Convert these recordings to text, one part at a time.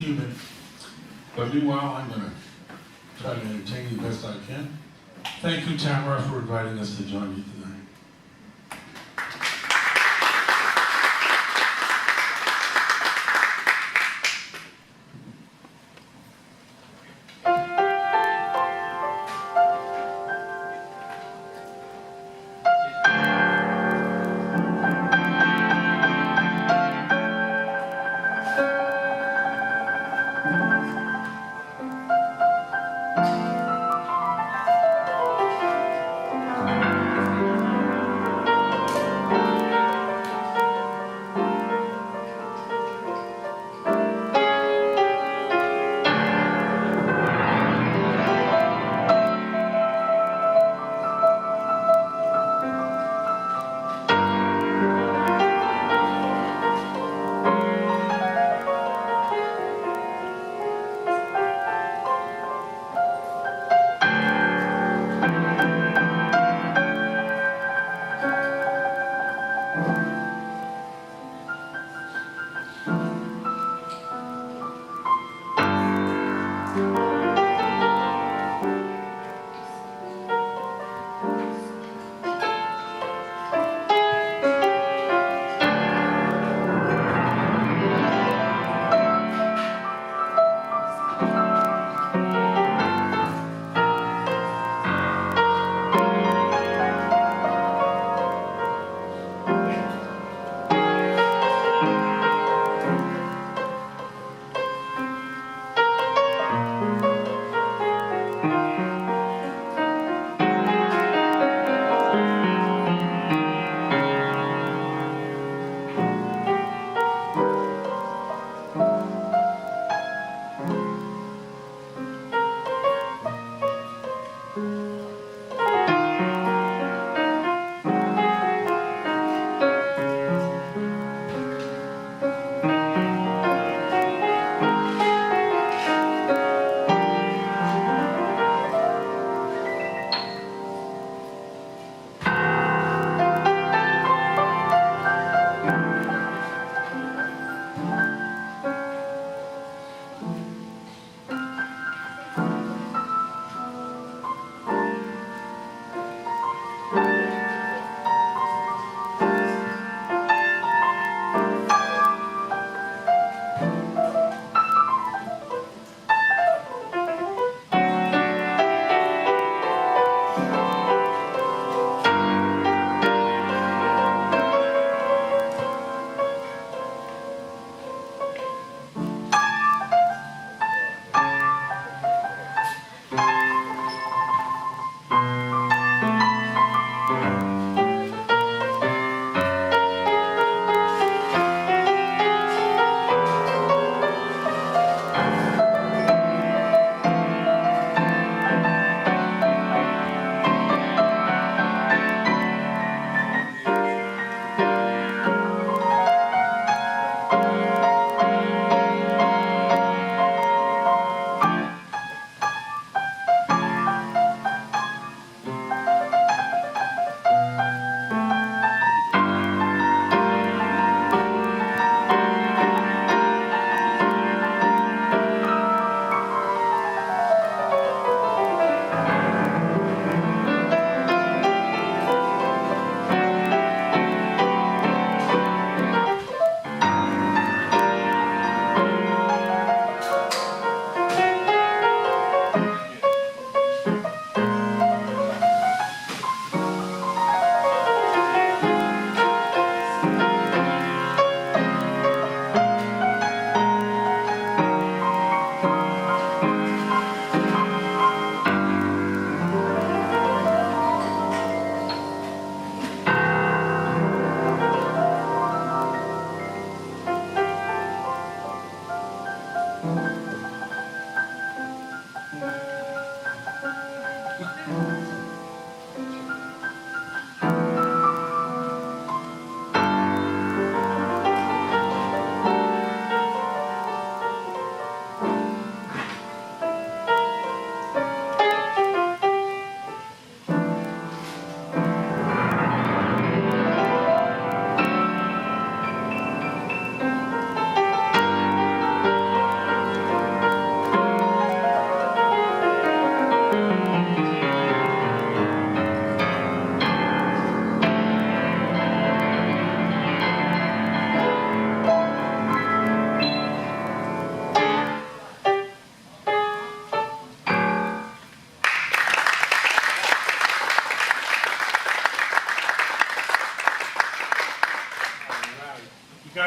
human. But meanwhile, I'm going to try to entertain you the best I can. Thank you, Tamara, for inviting us to join you tonight.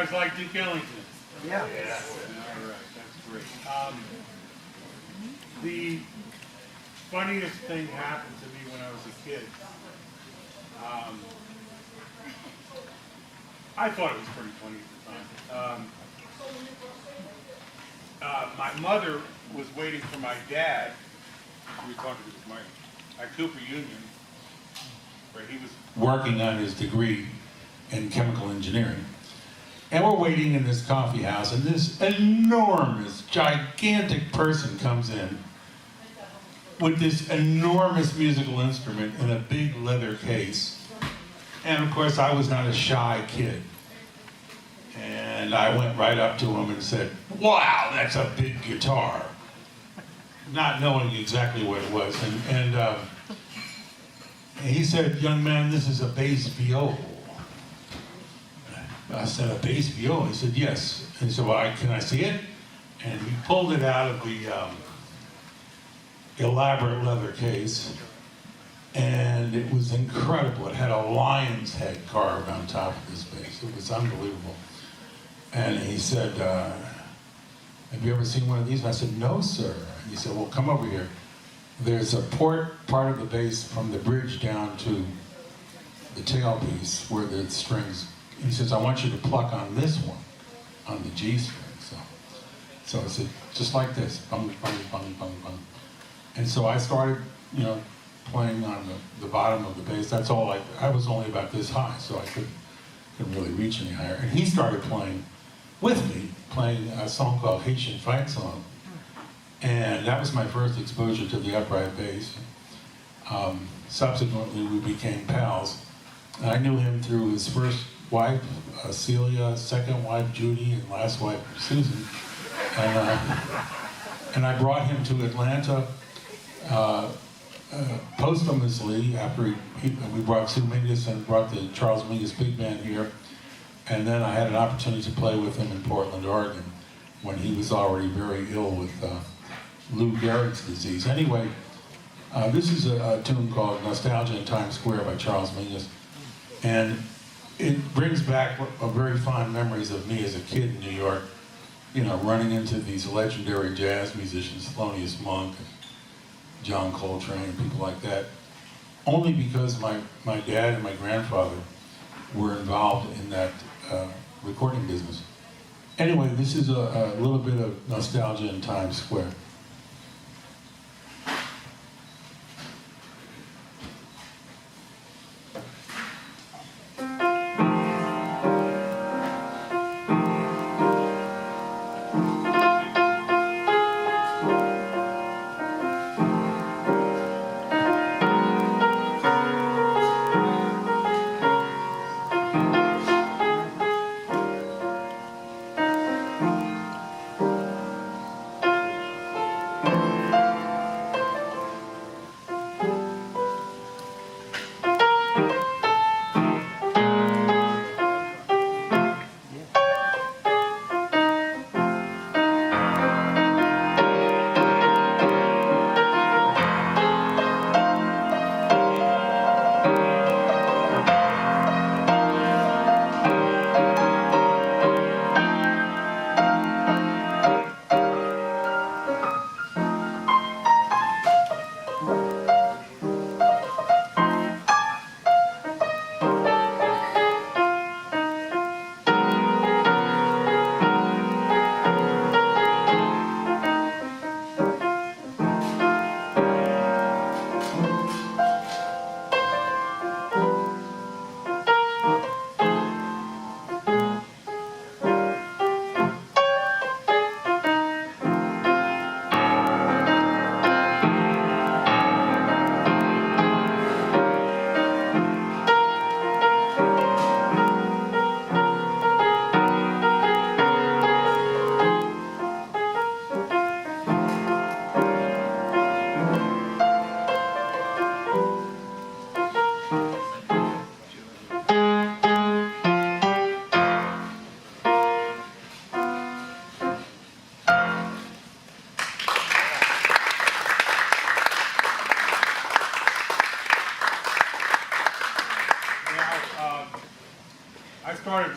guys like Duke Ellington? Yeah. All right, that's great. The funniest thing happened to me when I was a kid. I thought it was pretty funny at the time. My mother was waiting for my dad. We were talking to this mic at Cooper Union, where he was working on his degree in chemical engineering. And we're waiting in this coffee house, and this enormous, gigantic person comes in with this enormous musical instrument in a big leather case. And of course, I was not a shy kid. And I went right up to him and said, "Wow, that's a big guitar." Not knowing exactly what it was. And he said, "Young man, this is a bass viol." I said, "A bass viol?" He said, "Yes." And he said, "Well, can I see it?" And he pulled it out of the elaborate leather case. And it was incredible. It had a lion's head carved on top of this bass. It was unbelievable. And he said, "Have you ever seen one of these?" And I said, "No, sir." And he said, "Well, come over here. There's a part of the bass from the bridge down to the tailpiece where the strings." He says, "I want you to pluck on this one, on the G string." So I said, "Just like this, bung, bung, bung, bung, bung." And so I started, playing on the bottom of the bass. That's all I was only about this high, so I couldn't really reach any higher. And he started playing with me, playing a song called Haitian Fight Song. And that was my first exposure to the upright bass. Subsequently, we became pals. And I knew him through his first wife, Celia, second wife, Judy, and last wife, Susan. And I brought him to Atlanta posthumously after we brought Sue Mingus and brought the Charles Mingus Big Band here. And then I had an opportunity to play with him in Portland, Oregon, when he was already very ill with Lou Gehrig's disease. Anyway, this is a tune called Nostalgia in Times Square by Charles Mingus. And it brings back very fond memories of me as a kid in New York, running into these legendary jazz musicians, Thelonious Monk, John Coltrane, people like that, only because my dad and my grandfather were involved in that recording business. Anyway, this is a little bit of Nostalgia in Times Square.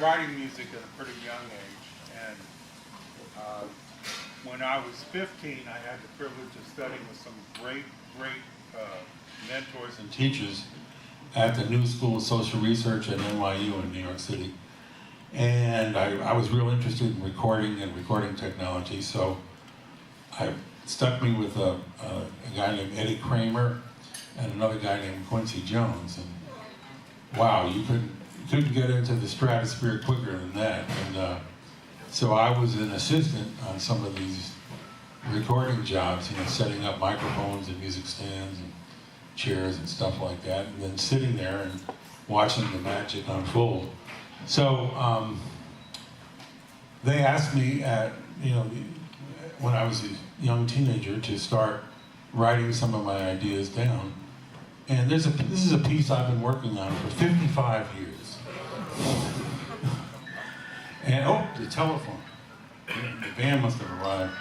started writing music at a pretty young age, and when I was 15, I had the privilege of studying with some great mentors and teachers at the New School of Social Research at NYU in New York City. And I was real interested in recording and recording technology, so I stuck me with a guy named Eddie Kramer and another guy named Quincy Jones. And wow, you couldn't get into the stratosphere quicker than that. And so I was an assistant on some of these recording jobs, setting up microphones and music stands and chairs and stuff like that, and then sitting there and watching the magic unfold. So they asked me when I was a young teenager to start writing some of my ideas down. And this is a piece I've been working on for 55 years. And oh, the telephone. The band must have arrived.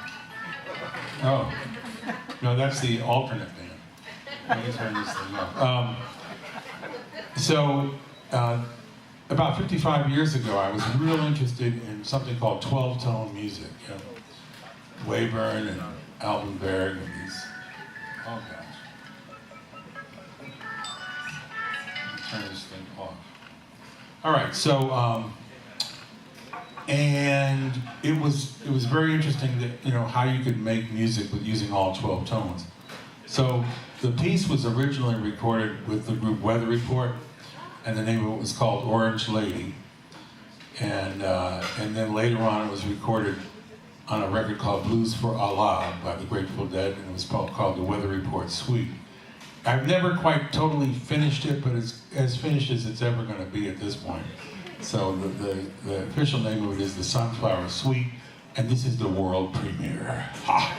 Oh, no, that's the alternate band. Let me turn this thing off. About 55 years ago, I was real interested in something called 12-tone music. Weyburn and Altenberg and these. Oh gosh. Let me turn this thing off. All right, so and it was very interesting that how you could make music with using all 12 tones. So the piece was originally recorded with the group Weather Report, and the name of it was called Orange Lady. And then later on it was recorded on a record called Blues for Allah by the Grateful Dead, and it was called the Weather Report Suite. I've never quite totally finished it, but it's as finished as it's ever going to be at this point. So the official name of it is the Sunflower Suite, and this is the world premiere. Ha!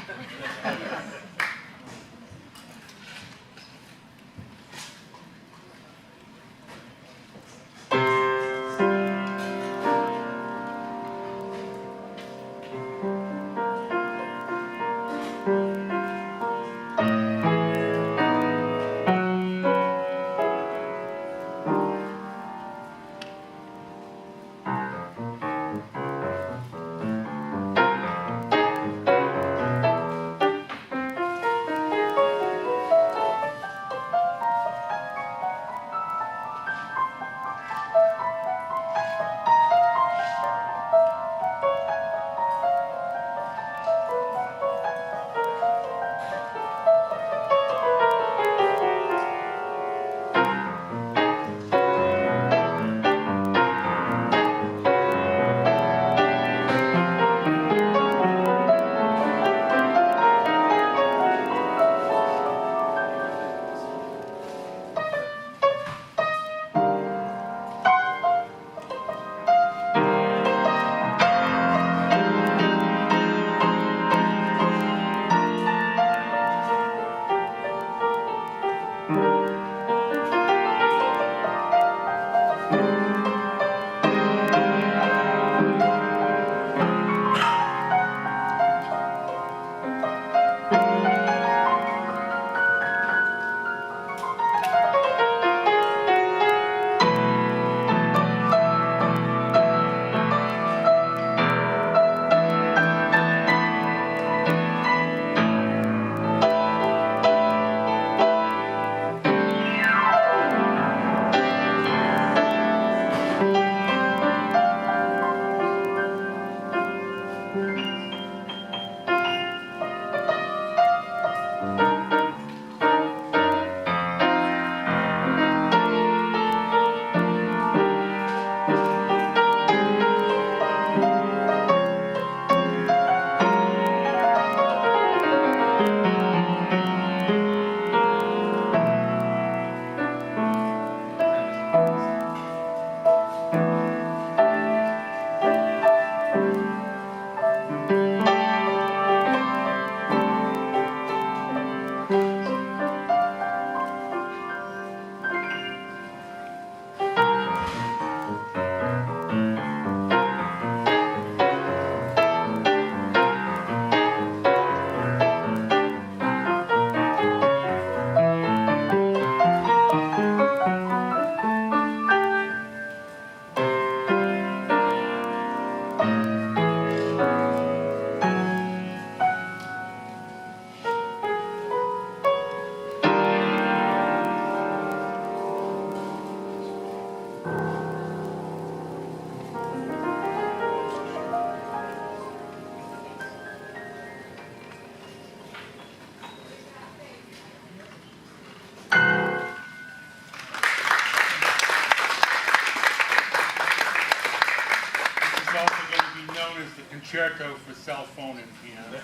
concerto for cell phone and piano.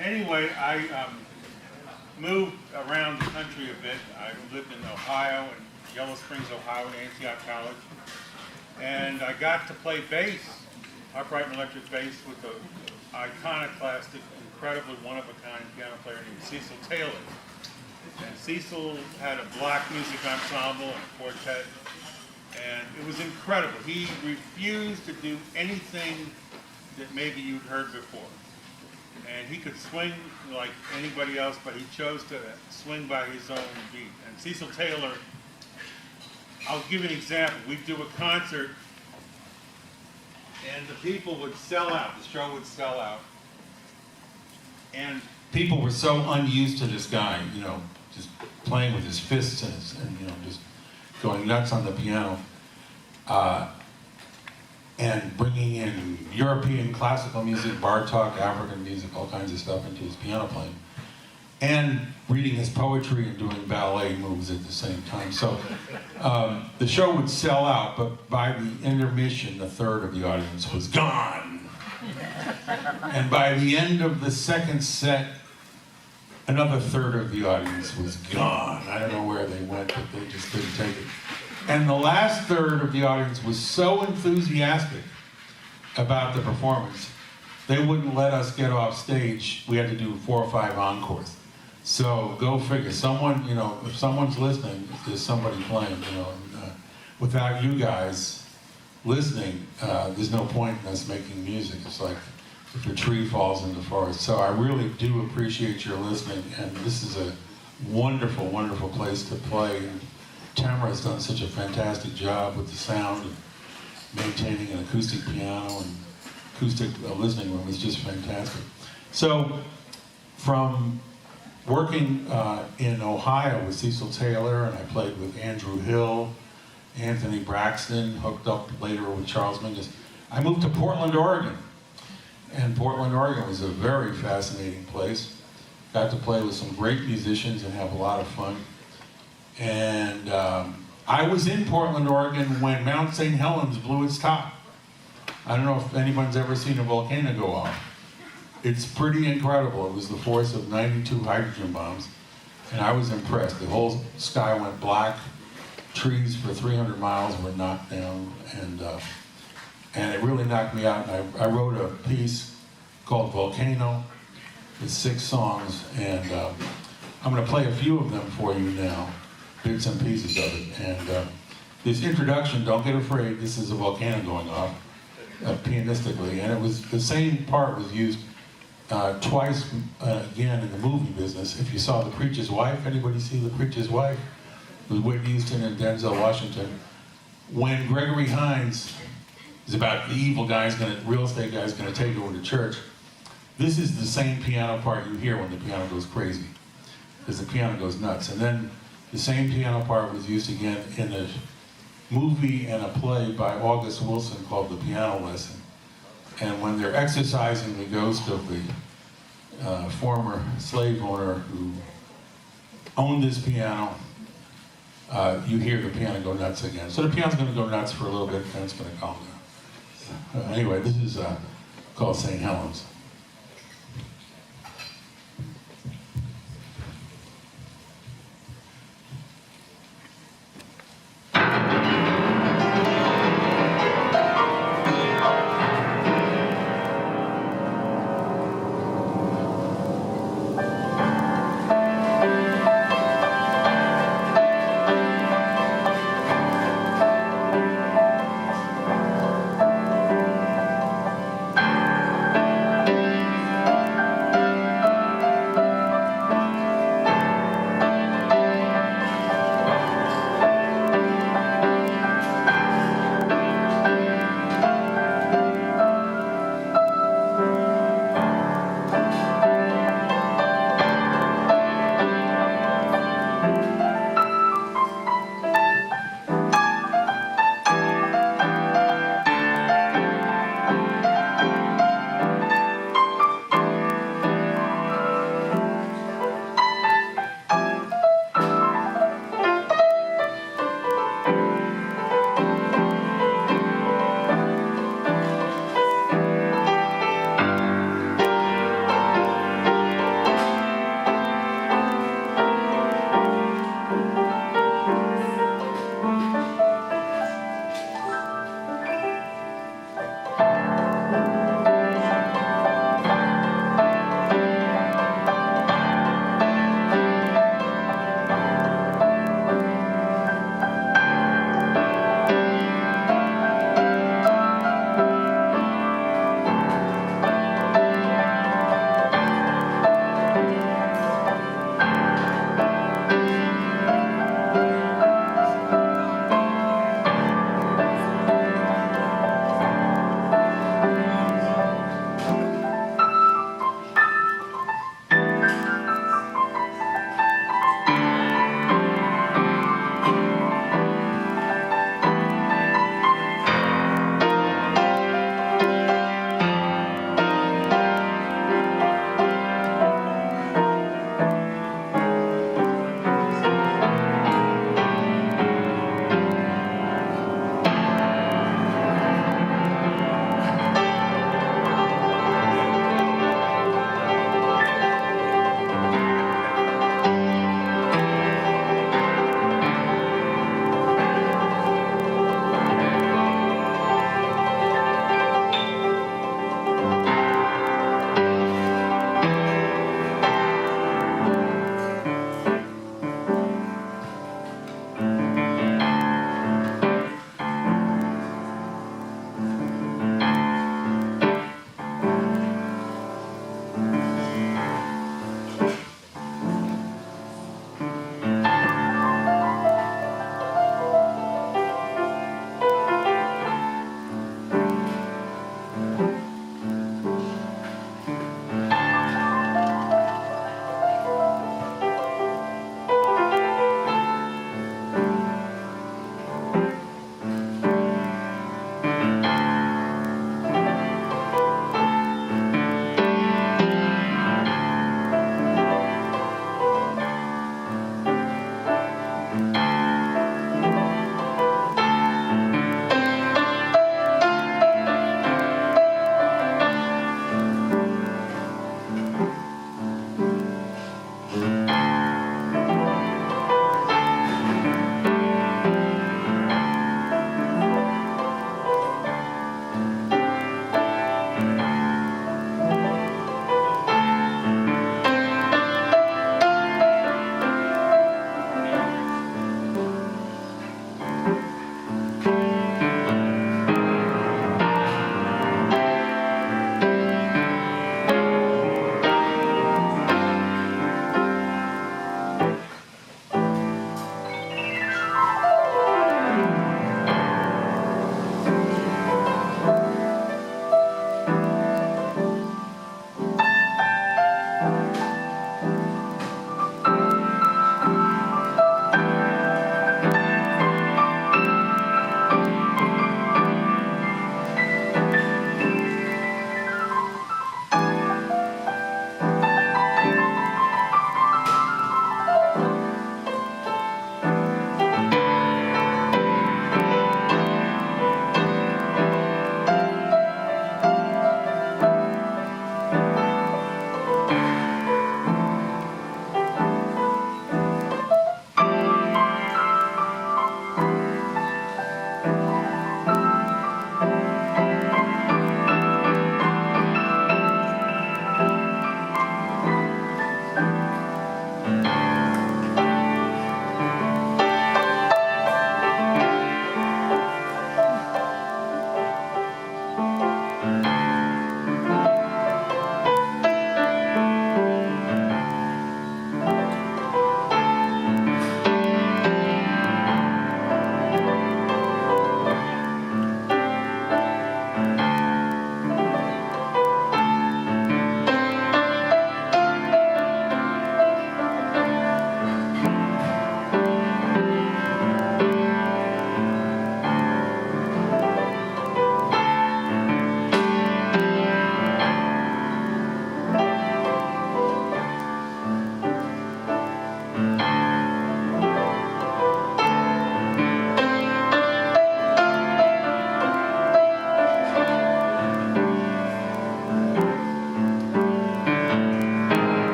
Anyway, I moved around the country a bit. I lived in Ohio, in Yellow Springs, Ohio, at Antioch College. And I got to play bass, upright and electric bass, with an iconoclastic, incredibly one-of-a-kind piano player named Cecil Taylor. And Cecil had a black music ensemble and a quartet, and it was incredible. He refused to do anything that maybe you'd heard before. And he could swing like anybody else, but he chose to swing by his own beat. And Cecil Taylor, I'll give you an example. We'd do a concert, and the people would sell out. The show would sell out. And people were so unused to this guy, you know, just playing with his fists and you know, just going nuts on the piano. And bringing in European classical music, Bartok, African music, all kinds of stuff into his piano playing. And reading his poetry and doing ballet moves at the same time. So the show would sell out, but by the intermission, a third of the audience was gone. And by the end of the second set, another third of the audience was gone. I don't know where they went, but they just couldn't take it. And the last third of the audience was so enthusiastic about the performance, they wouldn't let us get off stage. We had to do 4 or 5 encores. So go figure. Someone, you know, if someone's listening, there's somebody playing, you know. And, without you guys listening, there's no point in us making music. It's like if a tree falls in the forest. So I really do appreciate your listening, and this is a wonderful, wonderful place to play. And Tamara's done such a fantastic job with the sound and maintaining an acoustic piano and acoustic listening room. It's just fantastic. So from working in Ohio with Cecil Taylor, and I played with Andrew Hill, Anthony Braxton, hooked up later with Charles Mingus, I moved to Portland, Oregon. And Portland, Oregon was a very fascinating place. Got to play with some great musicians and have a lot of fun. And I was in Portland, Oregon when Mount St. Helens blew its top. I don't know if anyone's ever seen a volcano go off. It's pretty incredible. It was the force of 92 hydrogen bombs, and I was impressed. The whole sky went black. Trees for 300 miles were knocked down, and it really knocked me out. And I wrote a piece called Volcano with 6 songs, and I'm going to play a few of them for you now. Bits and pieces of it. And this introduction, don't get afraid, this is a volcano going off pianistically. And it was, the same part was used twice again in the movie business. If you saw The Preacher's Wife, anybody see The Preacher's Wife? With Whitney Houston and Denzel Washington. When Gregory Hines is about the evil guy's real estate guy's gonna take over the church, this is the same piano part you hear when the piano goes crazy, because the piano goes nuts. And then the same piano part was used again in a movie and a play by August Wilson called The Piano Lesson. And when they're exorcising the ghost of the former slave owner who owned this piano, you hear the piano go nuts again. So the piano's going to go nuts for a little bit, and it's going to calm down. Anyway, this is called St. Helens.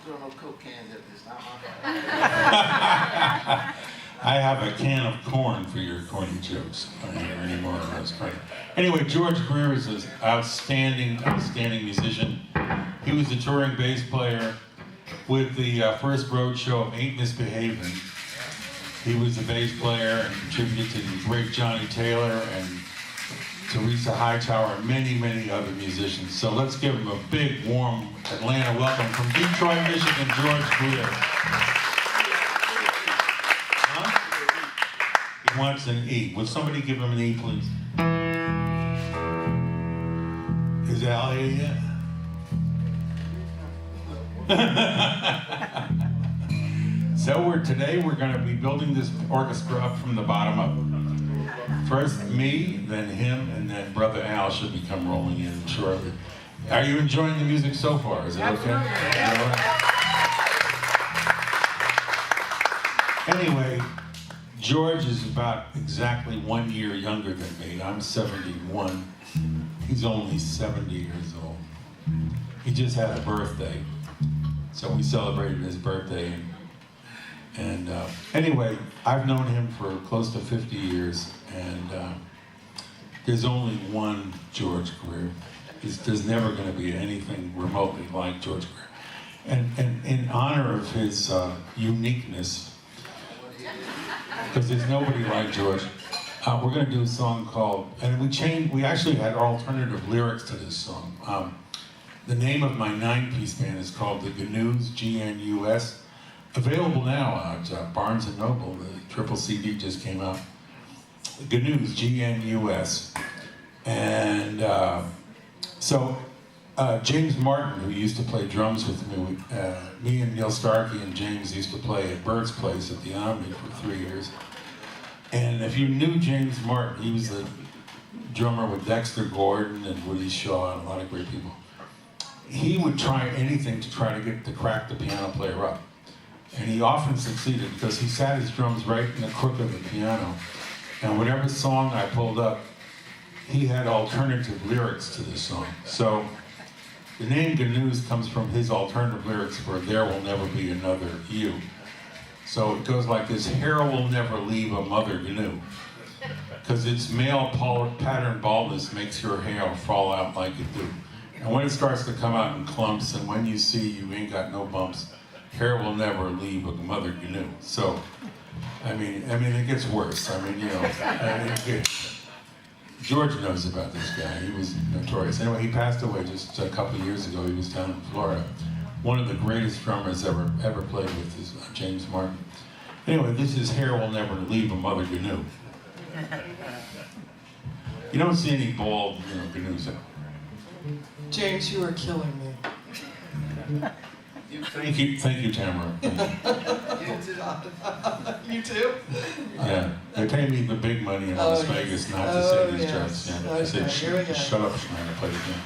don't throw no Coke cans at this. Not my fault. I have a can of corn for your corny jokes. I don't have any more of those. Anyway, George Greer is an outstanding musician. He was a touring bass player with the first road show of Ain't Misbehavin'. He was a bass player and contributed to the great Johnny Taylor and Teresa Hightower and many, many other musicians. So let's give him a big, warm Atlanta welcome from Detroit, Michigan, George Greer. He wants an E. Would somebody give him an E, please? Is Al here yet? So today we're going to be building this orchestra up from the bottom up. First me, then him, and then Brother Al should become rolling in shortly. Are you enjoying the music so far? Is it okay? Anyway, George is about exactly 1 year younger than me. I'm 71. He's only 70 years old. He just had a birthday, so we celebrated his birthday. And anyway, I've known him for close to 50 years, and there's only one George Greer. There's never going to be anything remotely like George Greer. And in honor of his uniqueness, because there's nobody like George, we're going to do a song called, and we actually had alternative lyrics to this song. The name of my 9-piece band is called the Gnus, G-N-U-S. Available now at Barnes & Noble. The triple CD just came out. Gnus, G-N-U-S. And so James Martin, who used to play drums with me, me and Neil Starkey and James used to play at Bert's Place at the Omni for 3 years. And if you knew James Martin, he was the drummer with Dexter Gordon and Woody Shaw and a lot of great people. He would try anything to try to crack the piano player up. And he often succeeded because he sat his drums right in the crook of the piano. And whatever song I pulled up, he had alternative lyrics to this song. So the name Gnus comes from his alternative lyrics for There Will Never Be Another You. So it goes like this: hair will never leave a mother gnu. Because its male pattern baldness makes your hair fall out like it do. And when it starts to come out in clumps, and when you see you ain't got no bumps, hair will never leave a mother gnu. So, I mean, it gets worse. I mean, you know, George knows about this guy. He was notorious. Anyway, he passed away just a couple of years ago. He was down in Florida. One of the greatest drummers ever played with is James Martin. Anyway, this is Hair Will Never Leave a Mother Gnu. You don't see any bald, gnus. James, you are killing me. Thank you, Tamara. You too? Yeah, they pay me the big money in Las Vegas not to say these jokes. Yeah, Okay, I said, here we go. shut up, Schneider, play the game.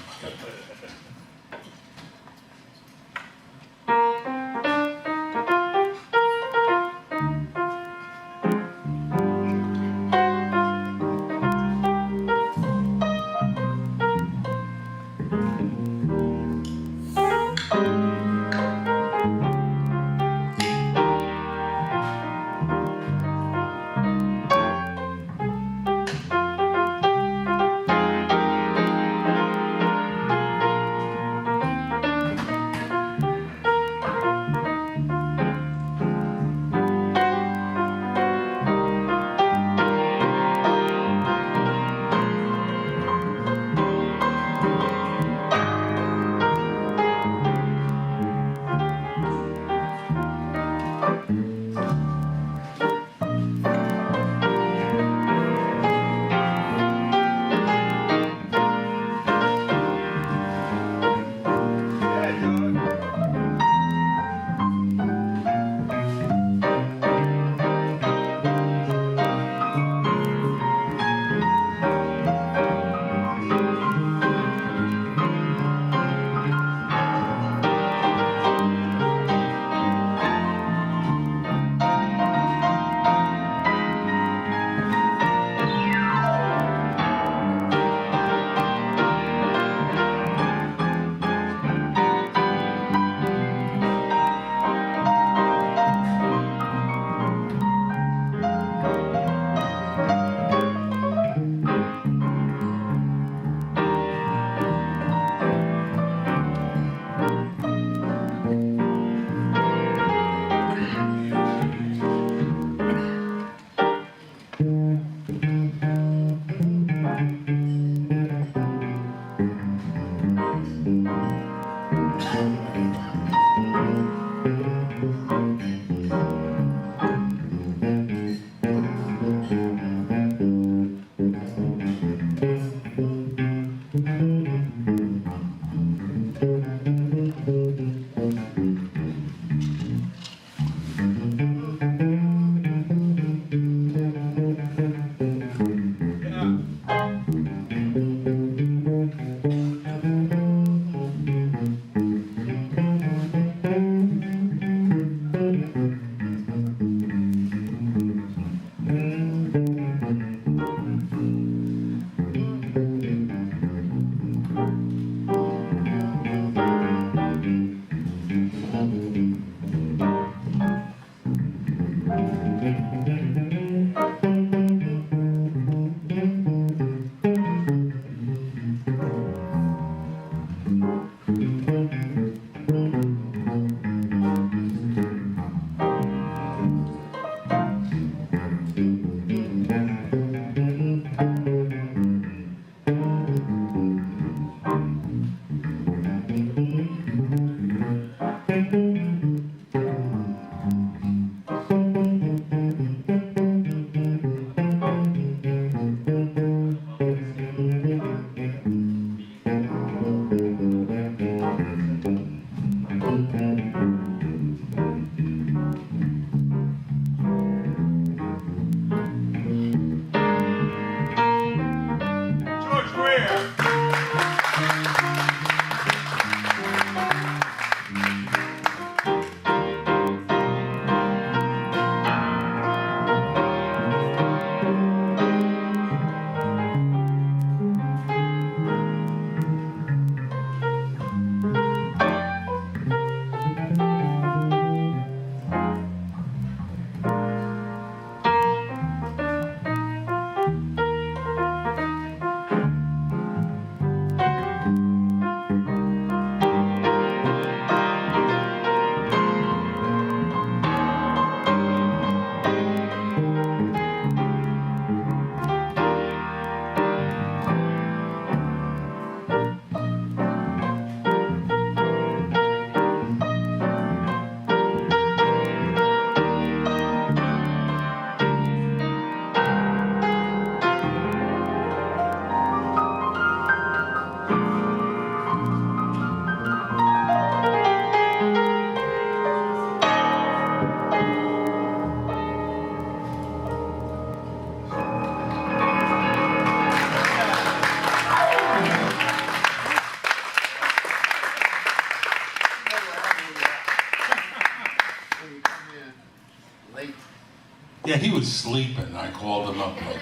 Yeah, he was sleeping. I called him up like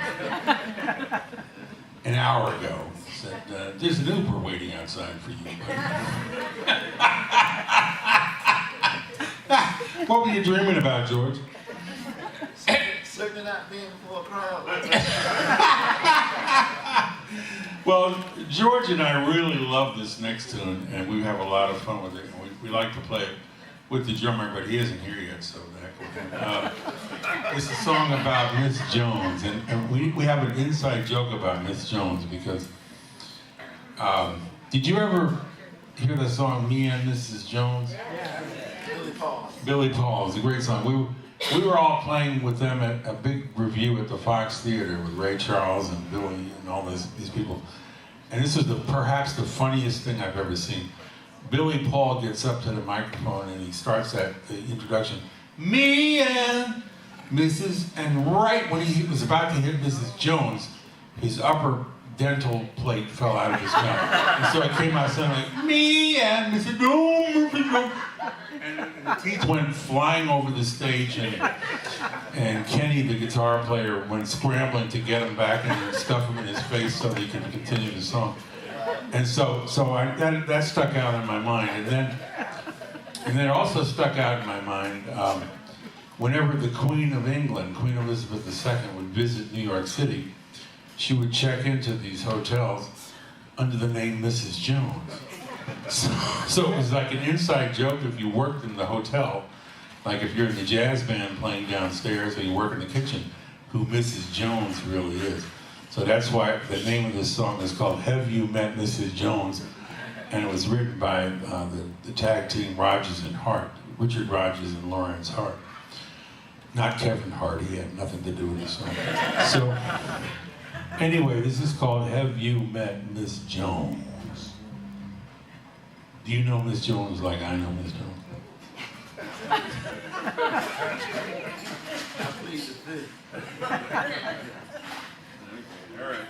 an hour ago. Said, there's an Uber waiting outside for you. What were you dreaming about, George? Certainly not being before a crowd. Well, George and I really love this next tune, and we have a lot of fun with it. We like to play it with the drummer, but he isn't here yet, so that it's a song about Miss Jones, and we have an inside joke about Miss Jones because did you ever hear the song "Me and Mrs. Jones"? Yeah. Billy Paul. Billy Paul is a great song. We were all playing with them at a big review at the Fox Theater with Ray Charles and Billy and all these people, and this was perhaps the funniest thing I've ever seen. Billy Paul gets up to the microphone and he starts the introduction, "Me and Mrs." And right when he was about to hit Mrs. Jones, his upper dental plate fell out of his mouth. And so it came out sounding like, "Me and Mrs. Jones." And the teeth went flying over the stage, and Kenny, the guitar player, went scrambling to get him back and stuff him in his face so he could continue the song. And so that stuck out in my mind, and then it also stuck out in my mind whenever the Queen of England, Queen Elizabeth II, would visit New York City, she would check into these hotels under the name Mrs. Jones. So it was like an inside joke if you worked in the hotel, like if you're in the jazz band playing downstairs or you work in the kitchen, who Mrs. Jones really is. So that's why the name of this song is called "Have You Met Mrs. Jones?" And it was written by the tag team Rodgers and Hart, Richard Rodgers and Lawrence Hart. Not Kevin Hart, he had nothing to do with the song. So anyway, this is called "Have You Met Miss Jones?" Do you know Miss Jones like I know Miss Jones? I'm pleased to see. All right.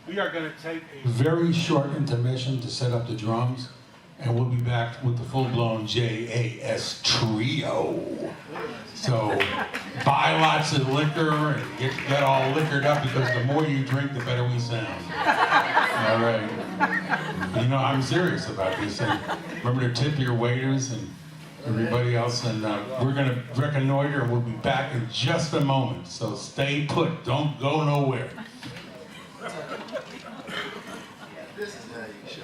We are going to take a very short intermission to set up the drums, and we'll be back with the full-blown JAS trio. So buy lots of liquor and get all liquored up, because the more you drink, the better we sound. All right. You know, I'm serious about this. And remember to tip your waiters and everybody else. And we're going to reconnoiter, and we'll be back in just a moment. So stay put. Don't go nowhere. This is how you show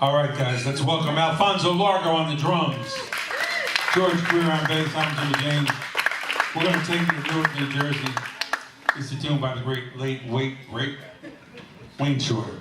All right, guys, let's welcome Alfonso Largo on the drums, George Greer on bass, I'm Jimmy James. We're going to take you to Newark, New Jersey. It's a tune by the great Wayne Shorter.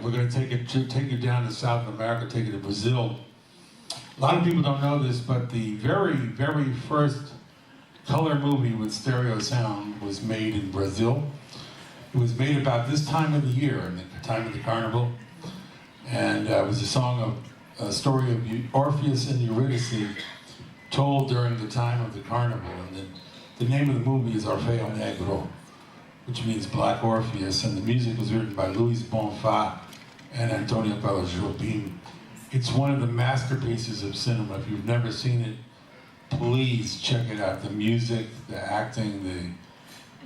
we're going to take you down to South America, take you to Brazil. A lot of people don't know this, but the very, very first color movie with stereo sound was made in Brazil. It was made about this time of the year, in the time of the carnival. And it was a story of Orpheus and Eurydice told during the time of the carnival. And the name of the movie is Orfeo Negro, which means Black Orpheus. And the music was written by Luis Bonfá and Antonio Carlos Jobim. It's one of the masterpieces of cinema. If you've never seen it, please check it out. The music, the acting,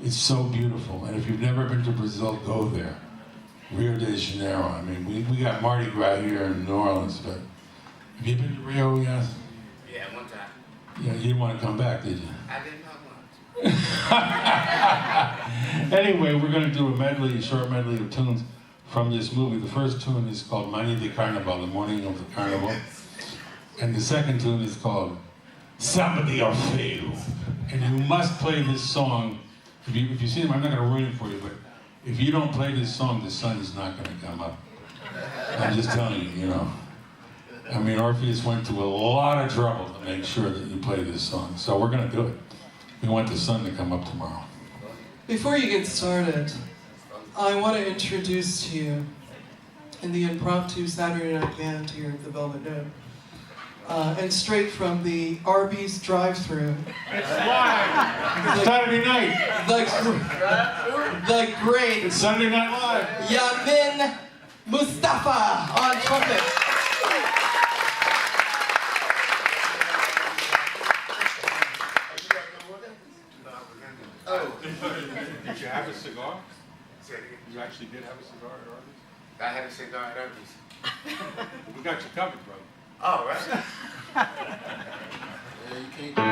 it's so beautiful. And if you've never been to Brazil, go there. Rio de Janeiro. I mean, we got Mardi Gras here in New Orleans, but have you been to Rio yet? Yeah, one time. Yeah, you didn't want to come back, did you? I did not want to. Anyway, we're going to do a short medley of tunes from this movie. The first tune is called Manhã de Carnaval, the morning of the carnival. And the second tune is called Samba de Orfeo. And you must play this song. If you see them, I'm not going to ruin it for you, but if you don't play this song, the sun is not going to come up. I'm just telling you, you know. I mean, Orpheus went to a lot of trouble to make sure that you play this song. So we're going to do it. We want the sun to come up tomorrow. Before you get started, I want to introduce to you in the impromptu Saturday night band here at the Velvet Note. And straight from the Arby's drive-thru. Saturday night. The great It's Sunday Night Live. Yamin Mustafa on trumpet. Oh. Did you have a cigar? Say it again. You actually did have a cigar at Arby's? I had a cigar at Arby's. We got you covered, bro. Oh, right. Yeah, you can't do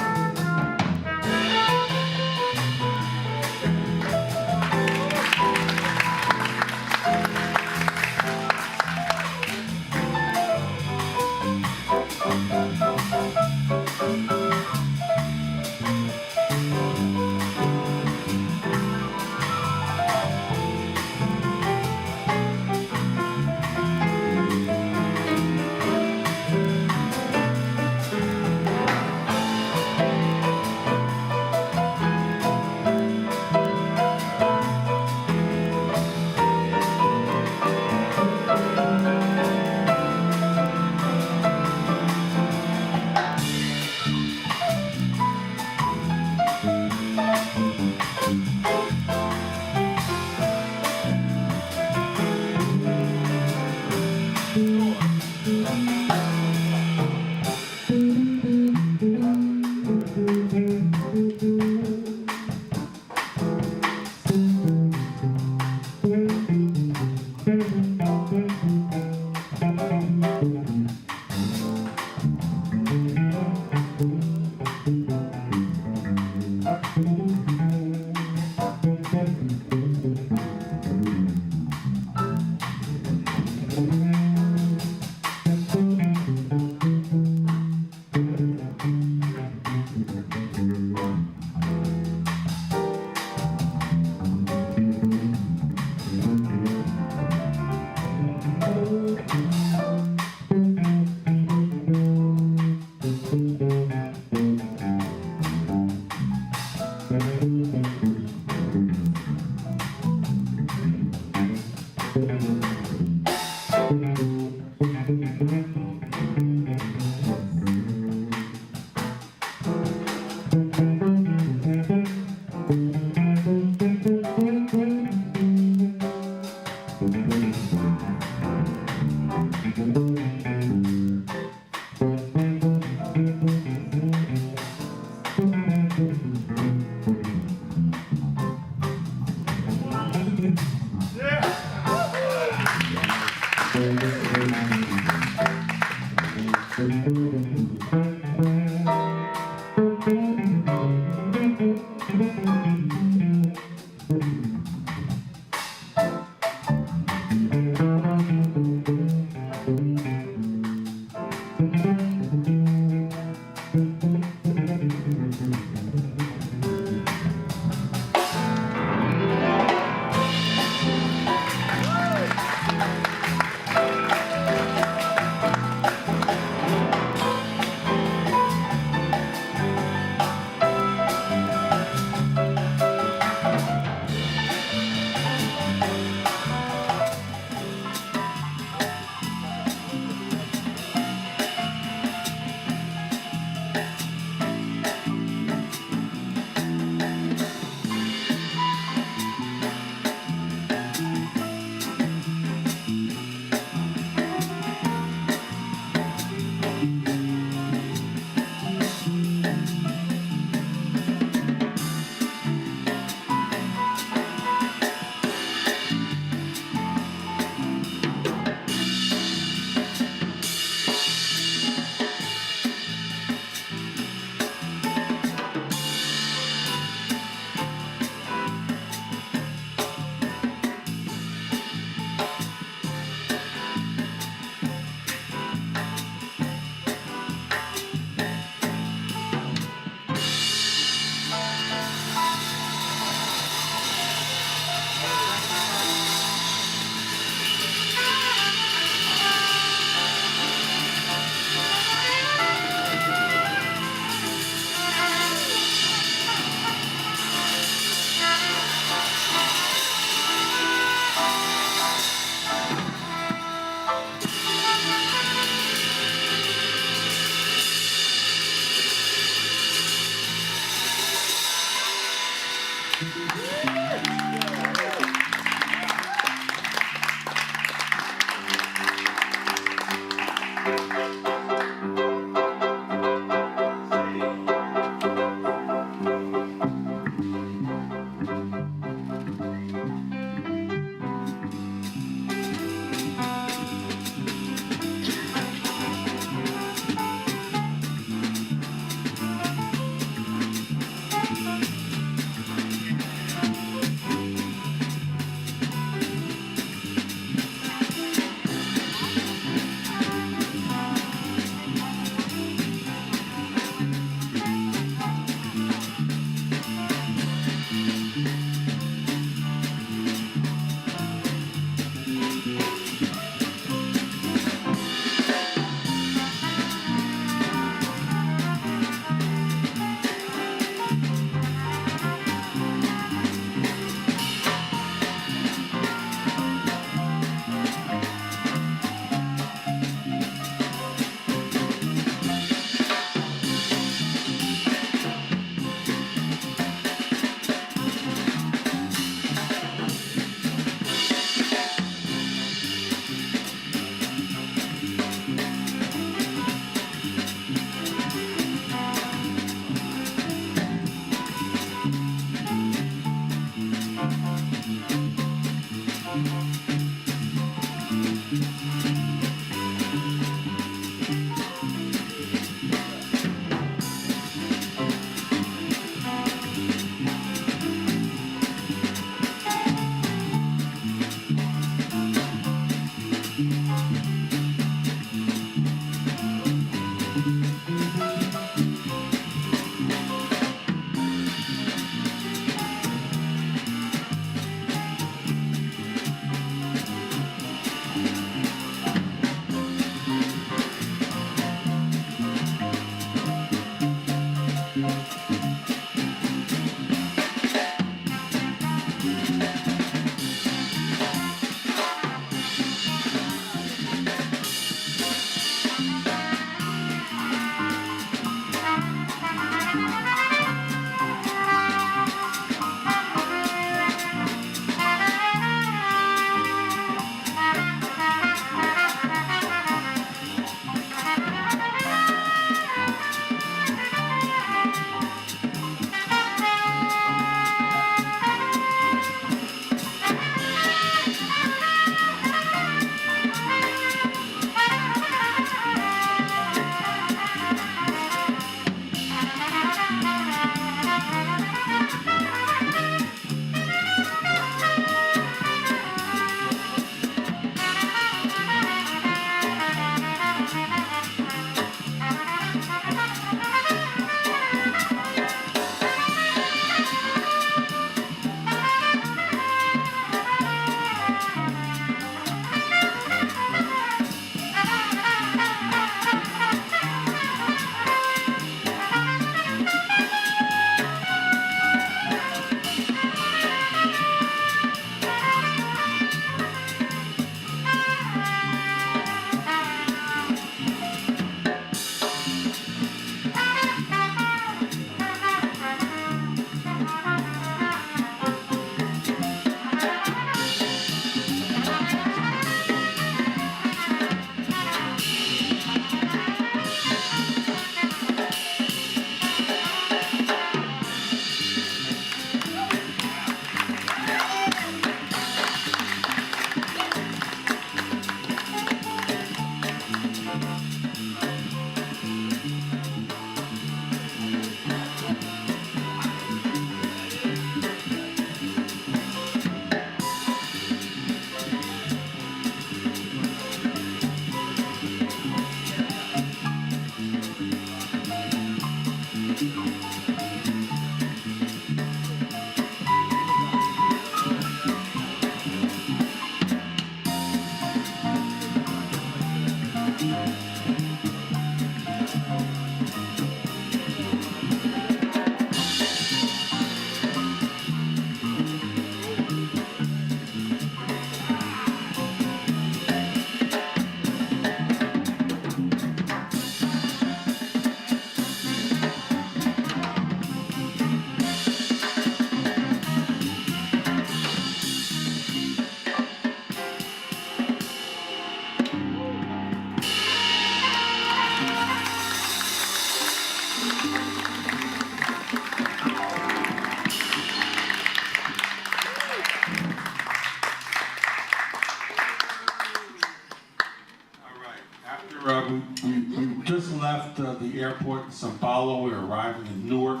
we just left the airport in Sao Paulo. We're arriving in Newark.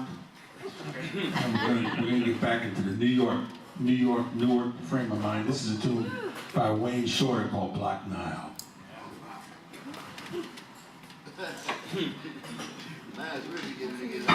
And we're gonna get back into the Newark frame of mind. This is a tune by Wayne Shorter called Black Nile. Man, it's really getting to get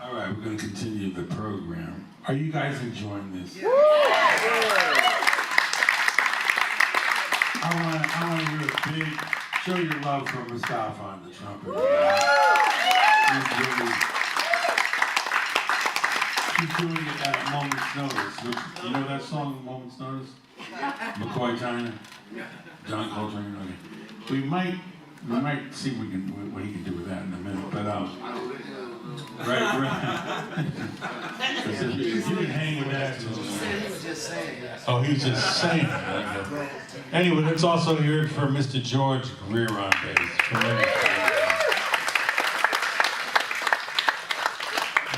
All right, we're going to continue the program. Are you guys enjoying this? I want to hear a big, show your love for Mustafa on the trumpet. He's doing it at a moment's notice. You know that song, Moment's Notice? McCoy Tyner? John Coltrane? Okay. We might see what he can do with that in a minute, but right. If you can hang with that. Oh, he was just saying that. Okay. Anyway, let's also hear it for Mr. George Greer on bass. Tremendous.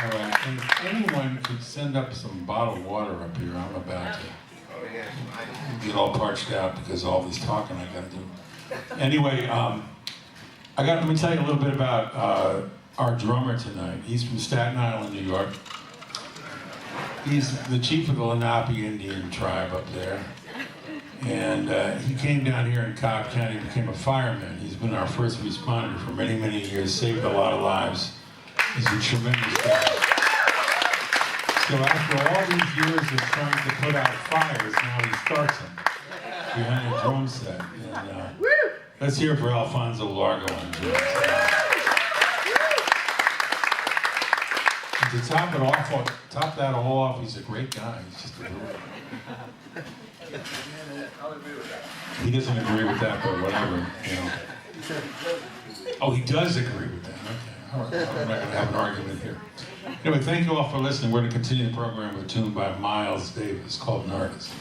All right, and if anyone could send up some bottled water up here, I'm about to get all parched out because of all this talking I got to do. Anyway, let me tell you a little bit about our drummer tonight. He's from Staten Island, New York. He's the chief of the Lenape Indian tribe up there. And he came down here in Cobb County, became a fireman. He's been our first responder for many, many years, saved a lot of lives. He's a tremendous guy. So after all these years of trying to put out fires, now he starts them behind a drum set. And, let's hear it for Alfonso Largo on drums. To top that all off, he's a great guy. He's just a real... He doesn't agree with that, but whatever, you know. Oh, he does agree with that. Okay, all right. I'm not going to have an argument here. Anyway, thank you all for listening. We're going to continue the program with a tune by Miles Davis called An Artist.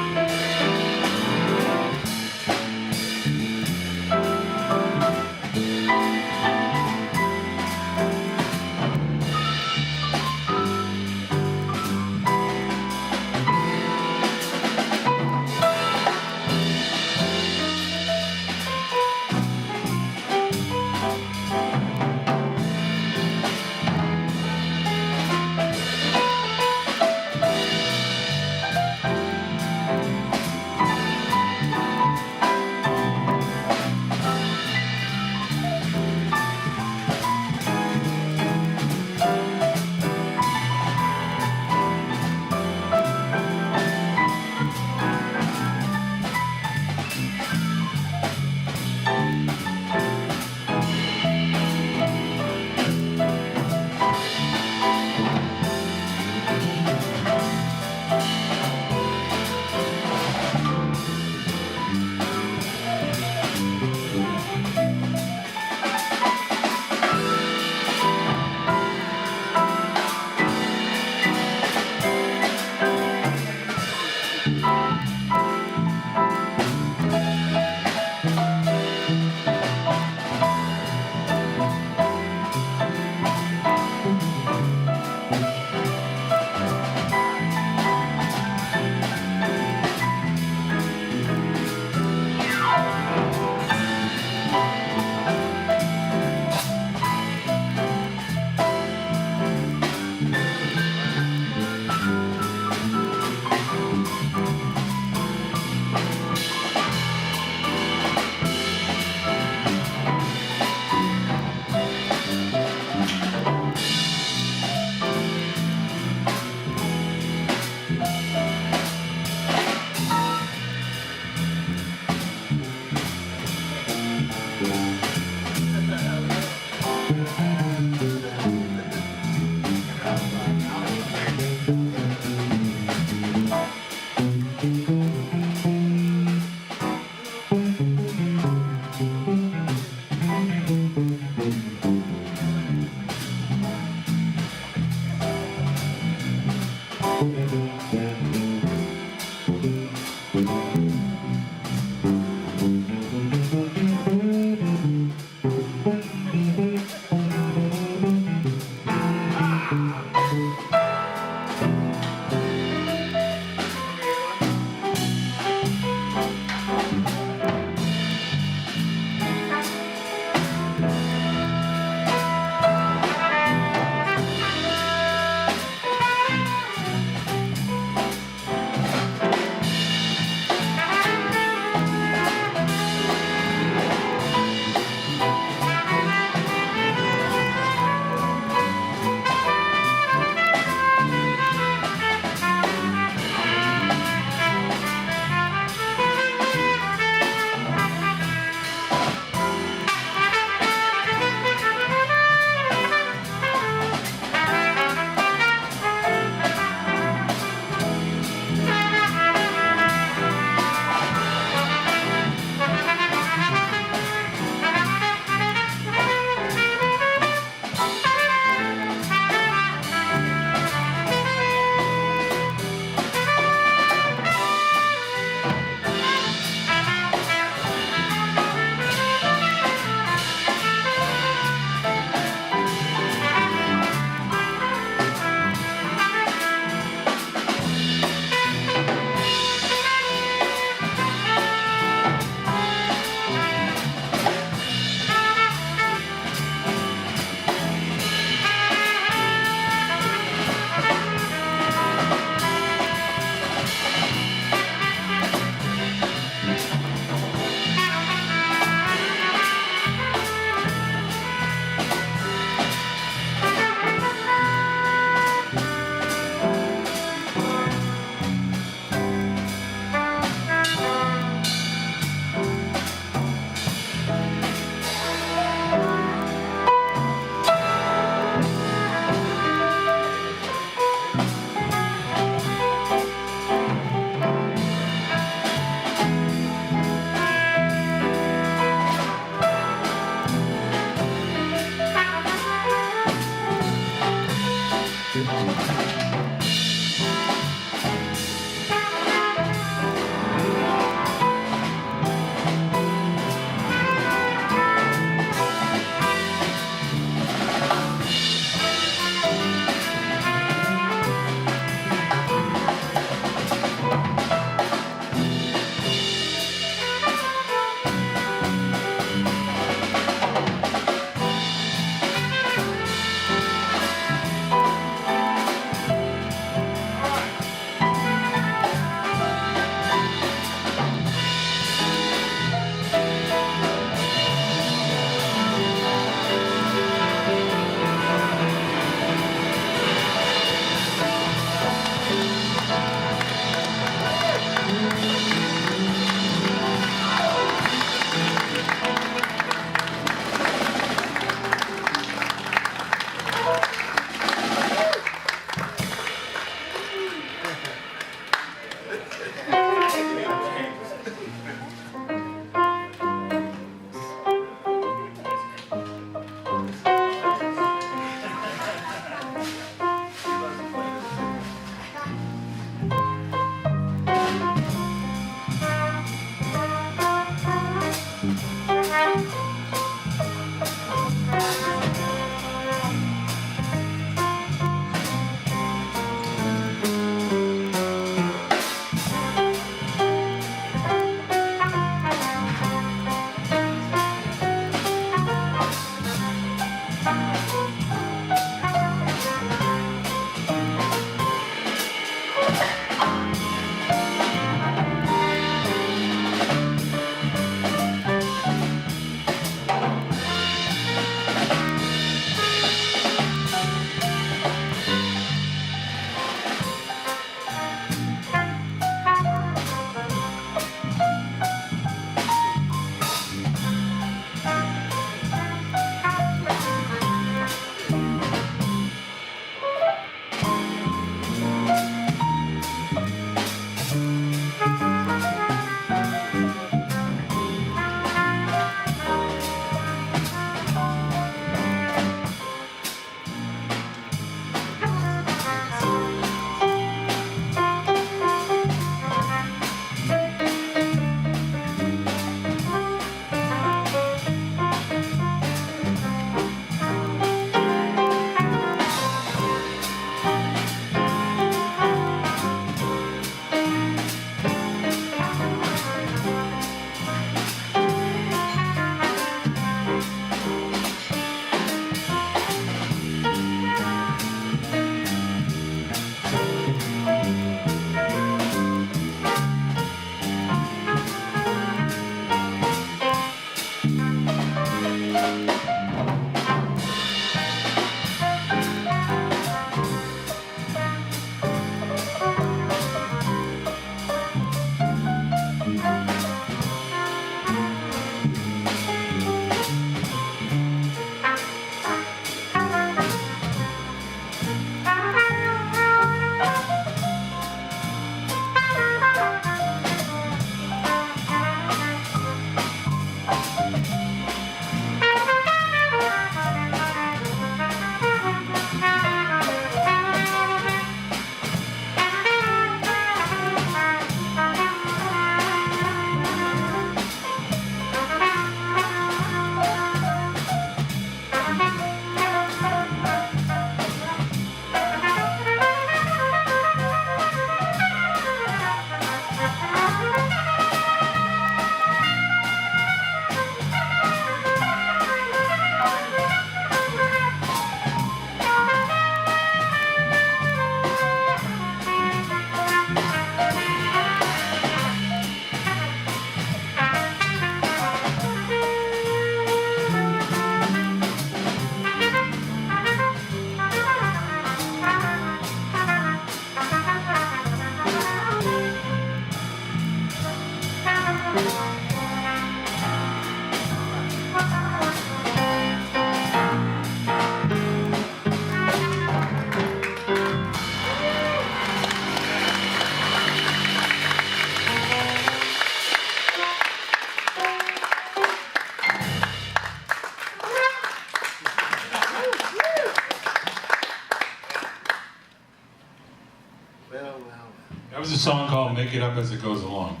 That was a song called Make It Up As It Goes Along.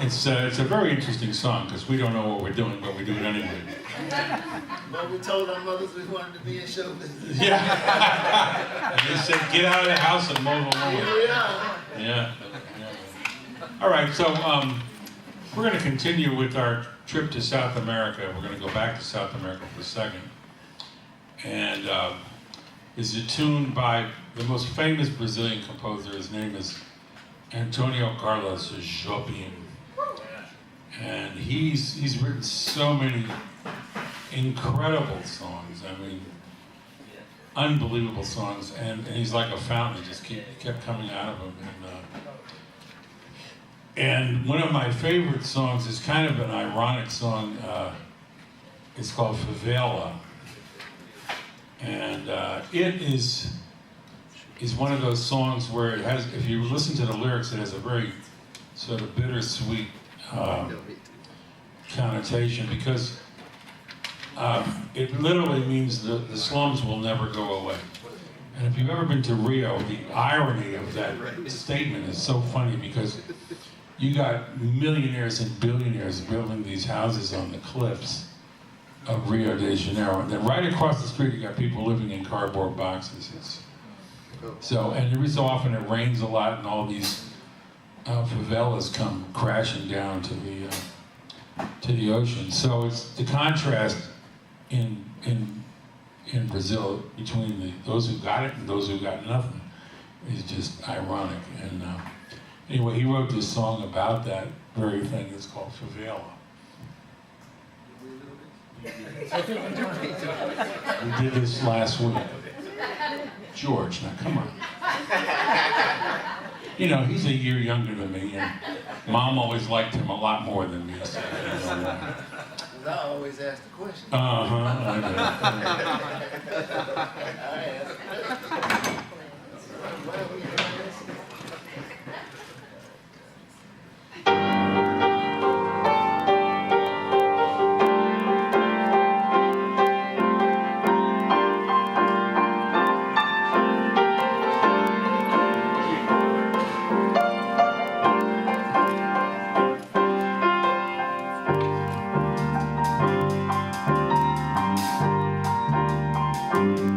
It's a very interesting song because we don't know what we're doing, but we do it anyway. But we told our mothers we wanted to be in show business. Yeah. And they said, get out of the house and mow the lawn. Yeah. Yeah. All right, so we're going to continue with our trip to South America. We're going to go back to South America for a second. And is a tune by the most famous Brazilian composer. His name is Antonio Carlos Jobim. And he's written so many incredible songs. I mean, unbelievable songs. And he's like a fountain. It just kept coming out of him. And one of my favorite songs is kind of an ironic song. It's called Favela. And it is one of those songs where it has, if you listen to the lyrics, it has a very sort of bittersweet connotation because it literally means the slums will never go away. And if you've ever been to Rio, the irony of that statement is so funny because you got millionaires and billionaires building these houses on the cliffs of Rio de Janeiro. And then right across the street, you got people living in cardboard boxes. And every so often it rains a lot and all these favelas come crashing down to the ocean. So it's the contrast in Brazil between those who got it and those who got nothing is just ironic. And anyway, he wrote this song about that very thing. It's called Favela. We did this last week. George, now come on. You know, he's a year younger than me, and Mom always liked him a lot more than me. So, I always ask the question. I Thank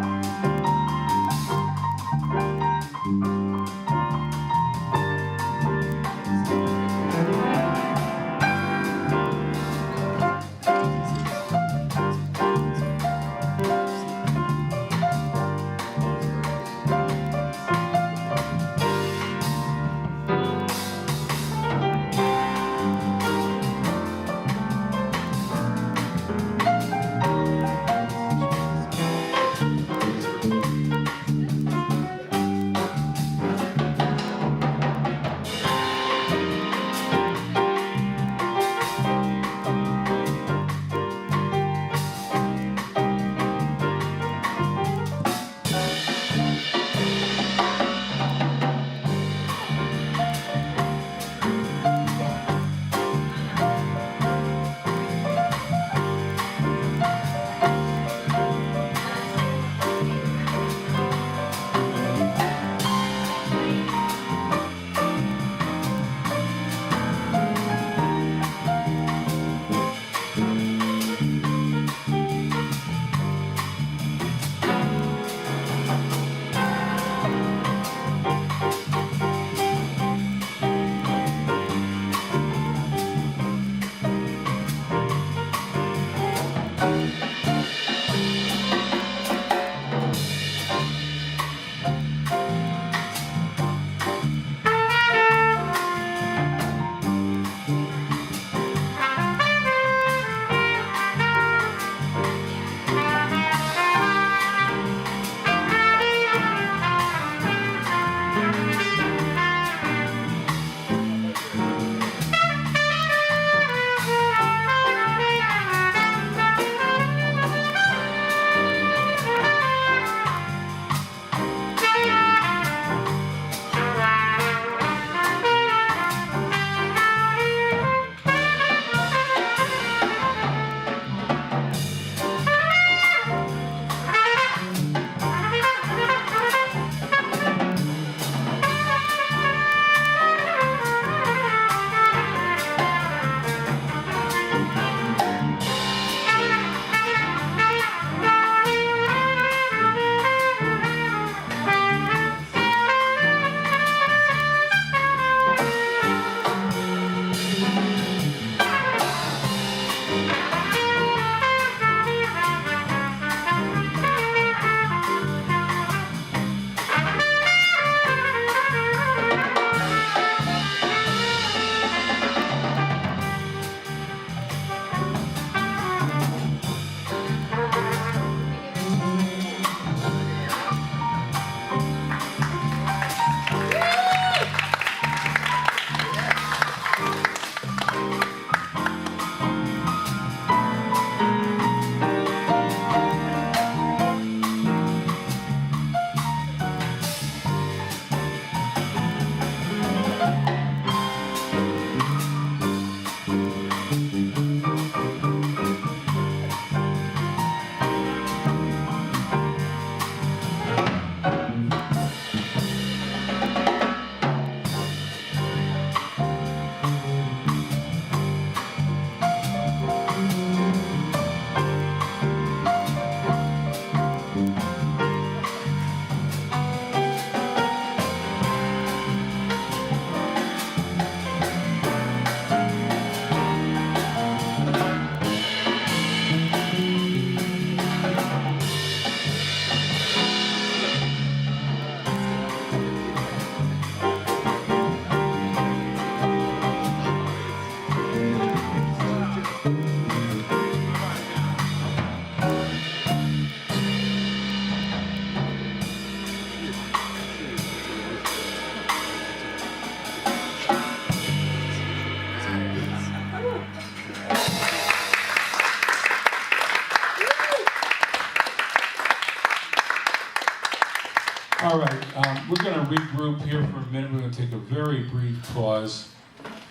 All right, we're going to regroup here for a minute. We're going to take a very brief pause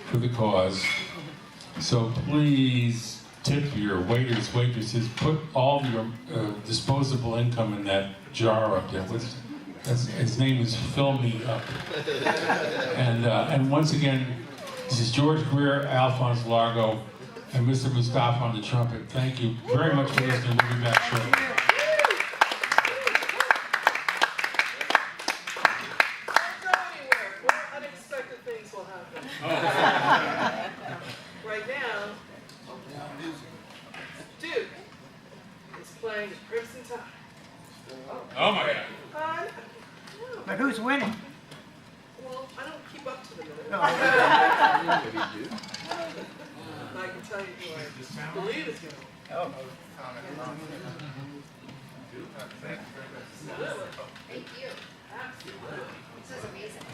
for the cause. So please tip your waiters, waitresses. Put all your disposable income in that jar up there. His name is Fill Me Up. And once again, this is George Greer, Alphonse Largo, and Mr. Mustafa on the trumpet. Thank you very much for listening. We'll be back shortly. Right now, Duke is playing Crimson Tide. Oh my God. But who's winning? Well, I don't keep up to the minute. No. I can tell you who I believe is going to win. Oh. Thank you. This is amazing.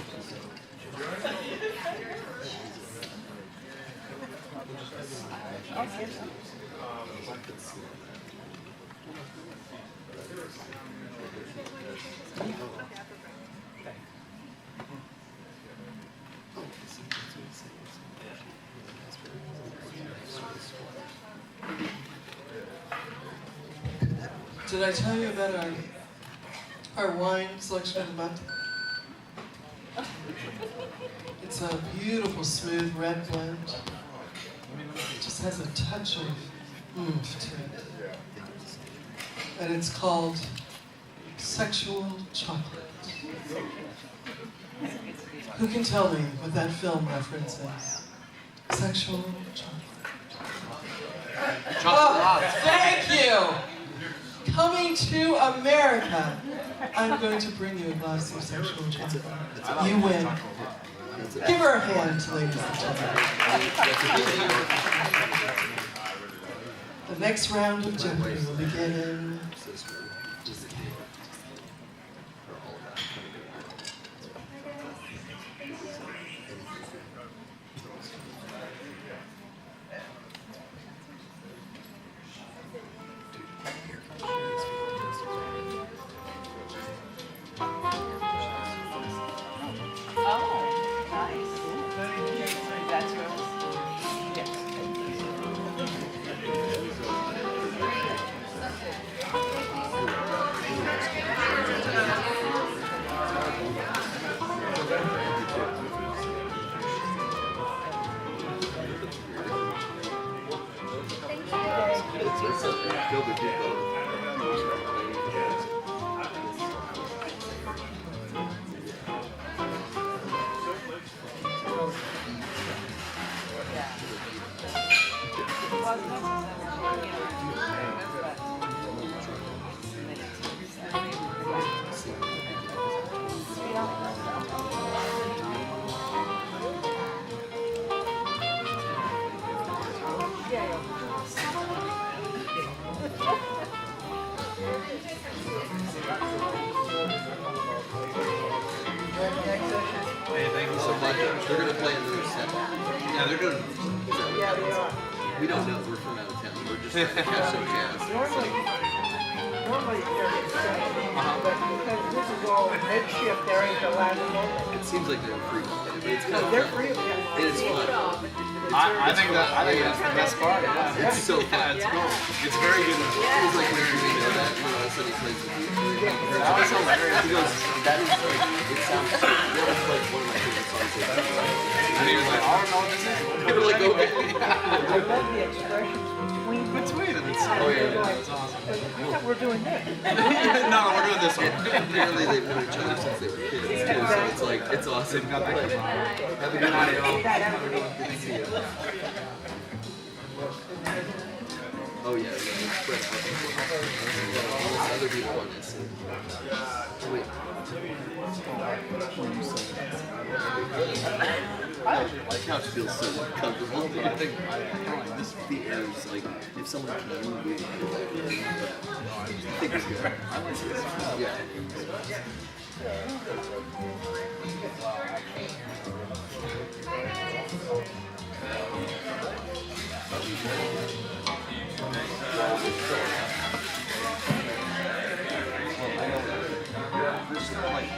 Did I tell you about our wine selection of the month? It's a beautiful, smooth red blend. It just has a touch of oomph to it. And it's called Sexual Chocolate. Who can tell me what that film reference is? Sexual Chocolate. Oh, thank you! Coming to America, I'm going to bring you a glass of sexual chocolate. You win. Give her a hand, ladies and gentlemen. The next round of Jeopardy will begin in... Hey, thank you so much. They're going to play another set. Yeah, they're going to. Yeah, they are. We don't know. We're from out of town. We're just trying to catch some jazz. Normally they're insane, but because this is all mid-shift, they're at the last moment. It seems like they're free. It's kind So of they're fun. free, yeah. And it's fun. I think that's the best part. Yeah. It's so fun. It's cool. It's very good. It feels like when you know that, and all of a sudden he plays with you. That was hilarious. He goes, that is like, it sounds, that was like one of my favorite songs. And he was like, I don't know what this is. They were like, okay. I love the expressions between them. It's weird. It's Oh, yeah. It's awesome. I thought we're doing this. No, we're doing this one. Apparently they've known each other since they were kids, too, so it's like, it's awesome. They've got pictures on. Have a good night, y'all. Oh yeah, it's spread out. All those other people on this. Wait. I like how it feels so comfortable. I think this feels like if someone can move it, I think it's good. I like this. Yeah. There's like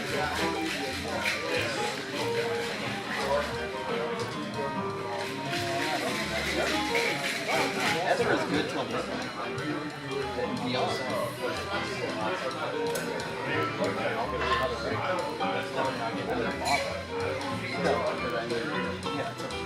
Ezra is good till beyond. No, but I mean, yeah, it's up to you.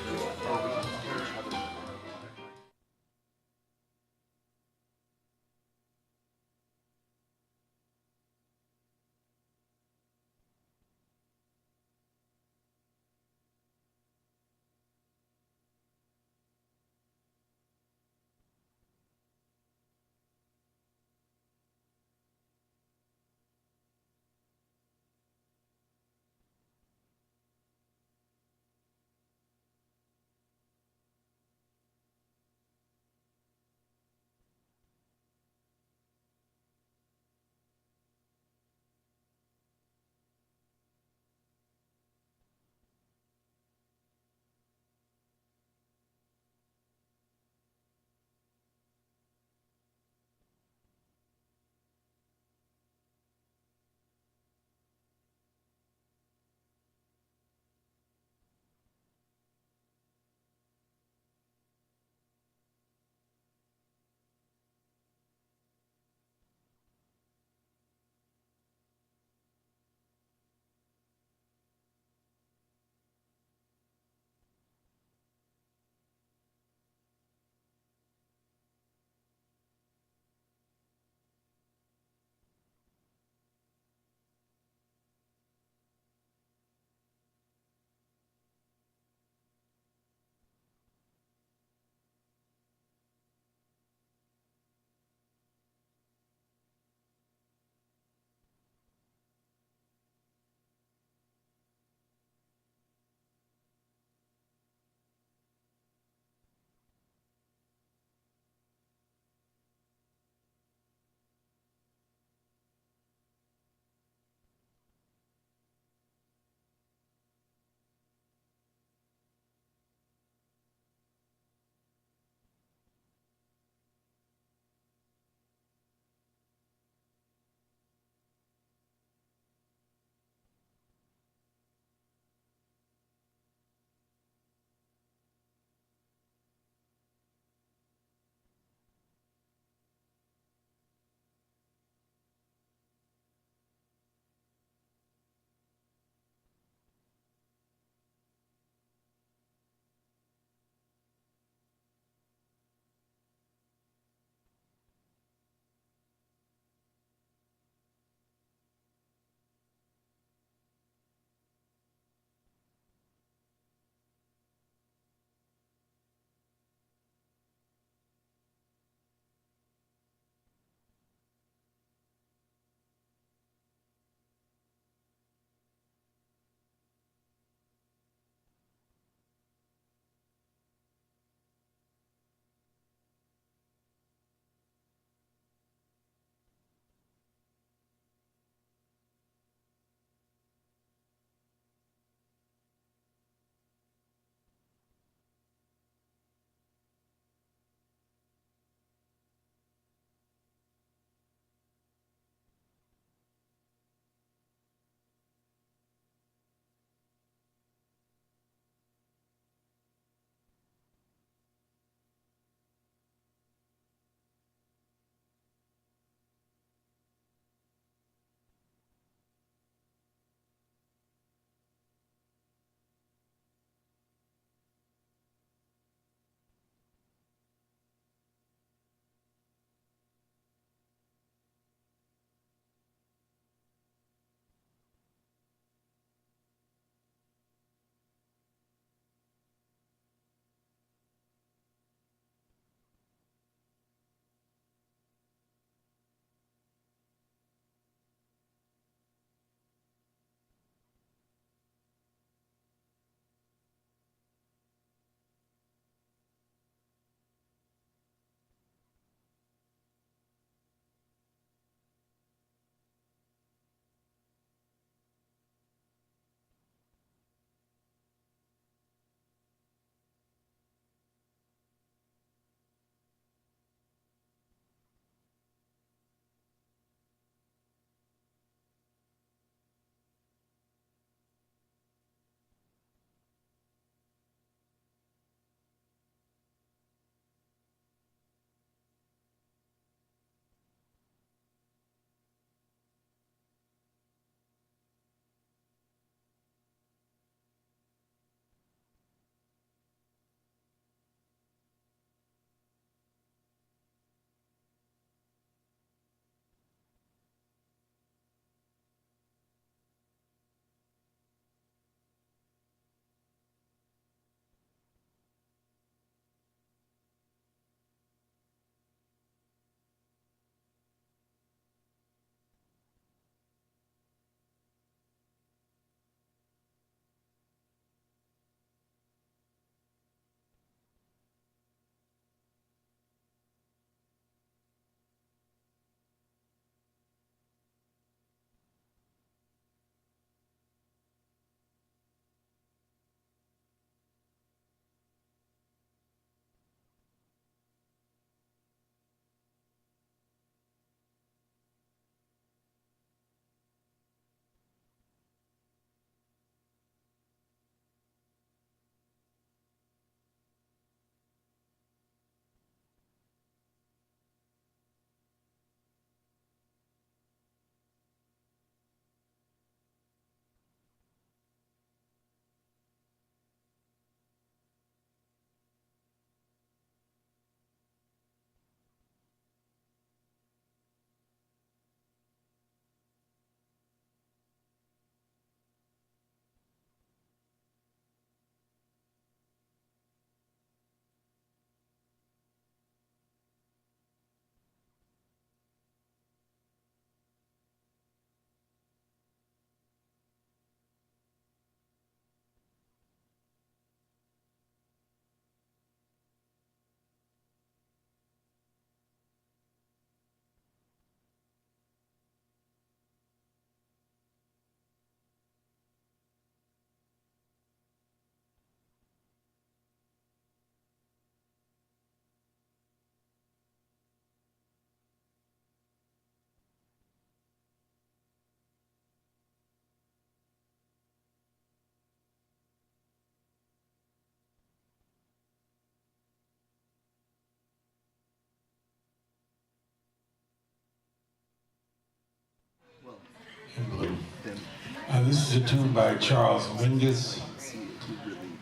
this is a tune by Charles Mingus,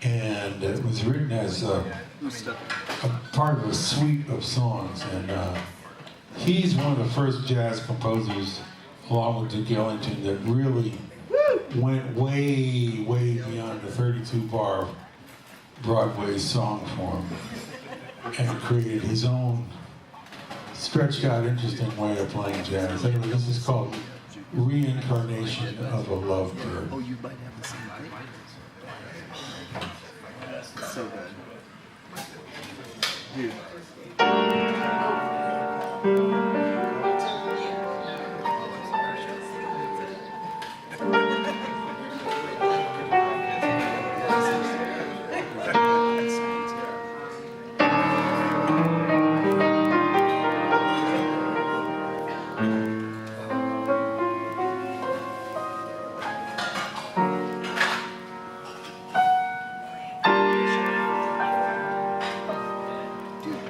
and it was written as a part of a suite of songs. And he's one of the first jazz composers, along with Duke Ellington, that really went way, way beyond the 32-bar Broadway song form and created his own stretched out, interesting way of playing jazz. Anyway, this is called Reincarnation of a Lovebird. Oh, you might have the same thing. So good. Dude. Dude,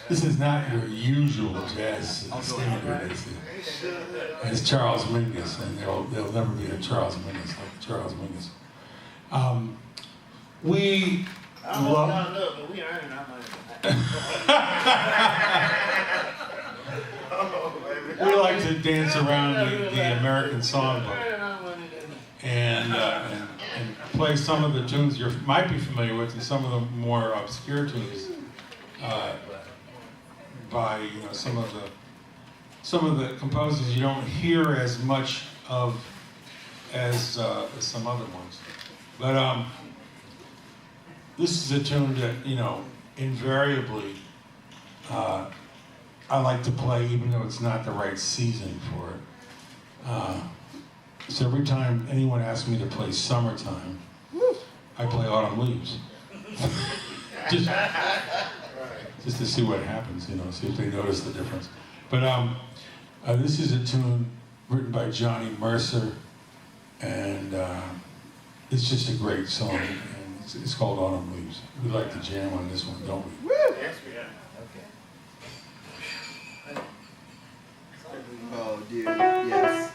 This is not your usual jazz standard. It's Charles Mingus, and there'll never be a Charles Mingus like Charles Mingus. We love. But we earning our money. We like to dance around the American songbook and play some of the tunes you might be familiar with, and some of the more obscure tunes by some of the composers you don't hear as much of as some other ones. But this is a tune that invariably I like to play, even though it's not the right season for it. So every time anyone asks me to play Summertime, I play Autumn Leaves. just to see what happens, see if they notice the difference. But this is a tune written by Johnny Mercer, and it's just a great song, and it's called Autumn Leaves. We like to jam on this one, don't we? Yes, we are. Oh, dude, yes.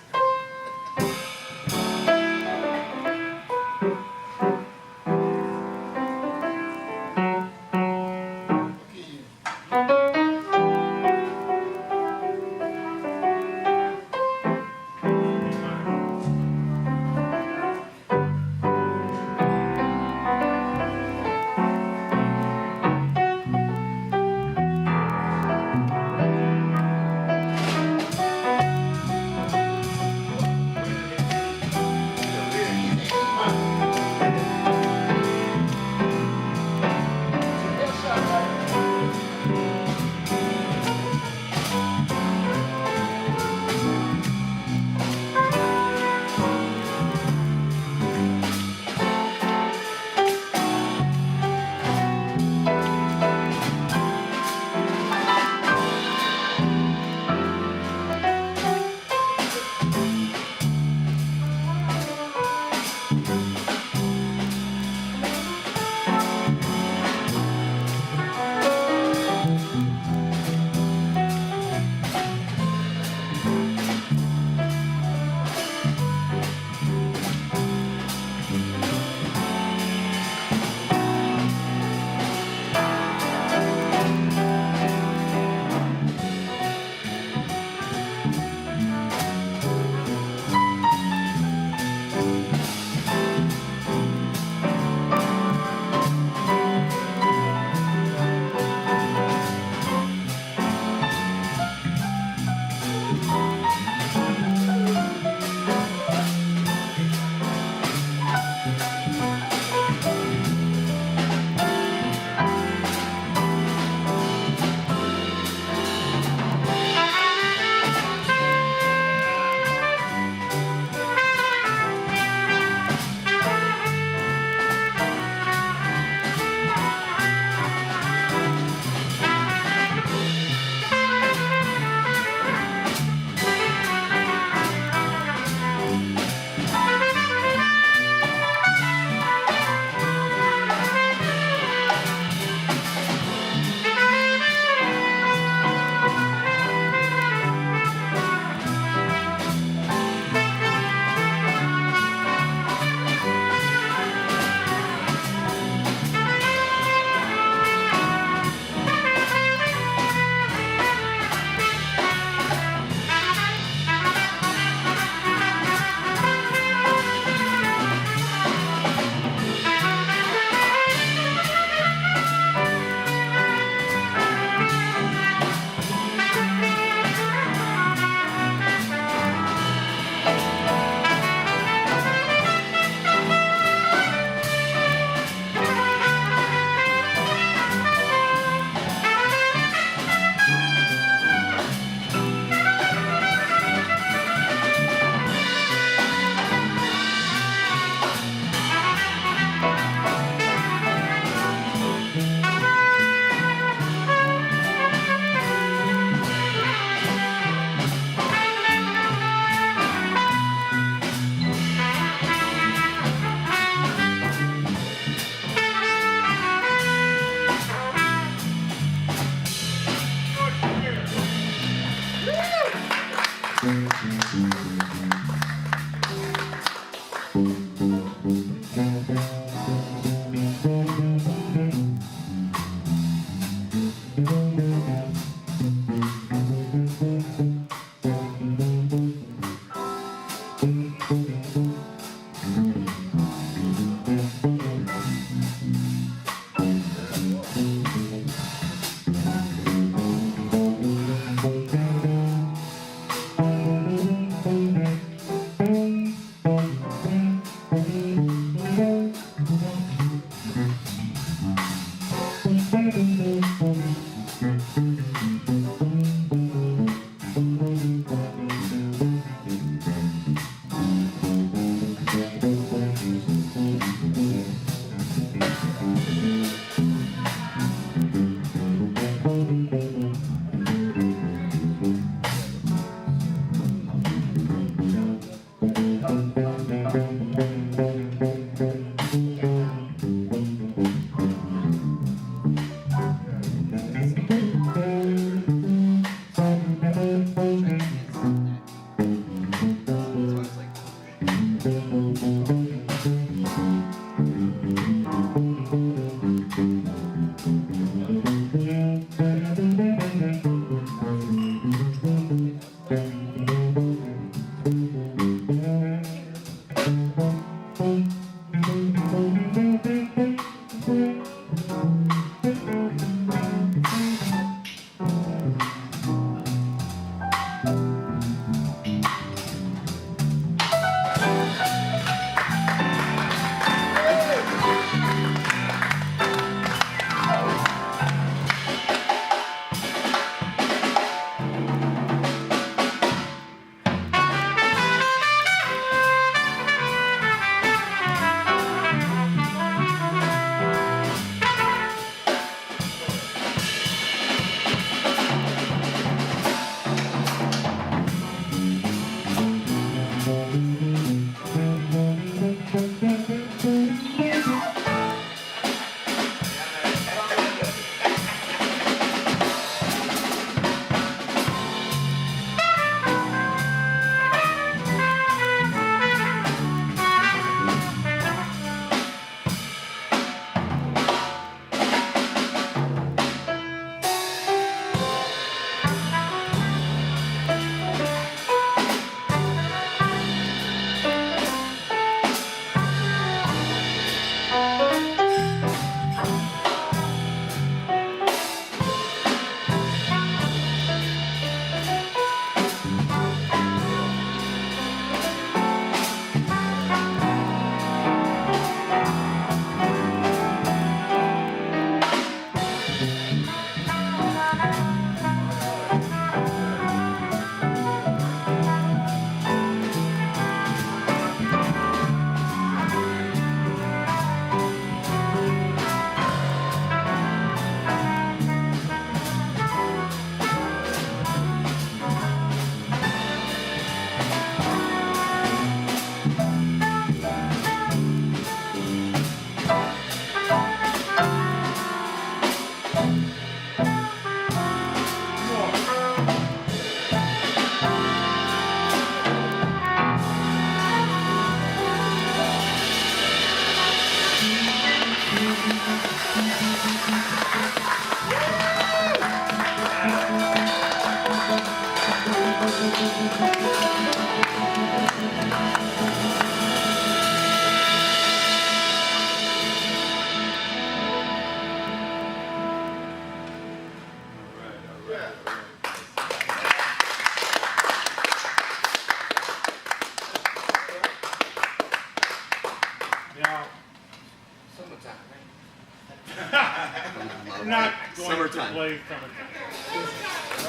going Summertime. to play summertime.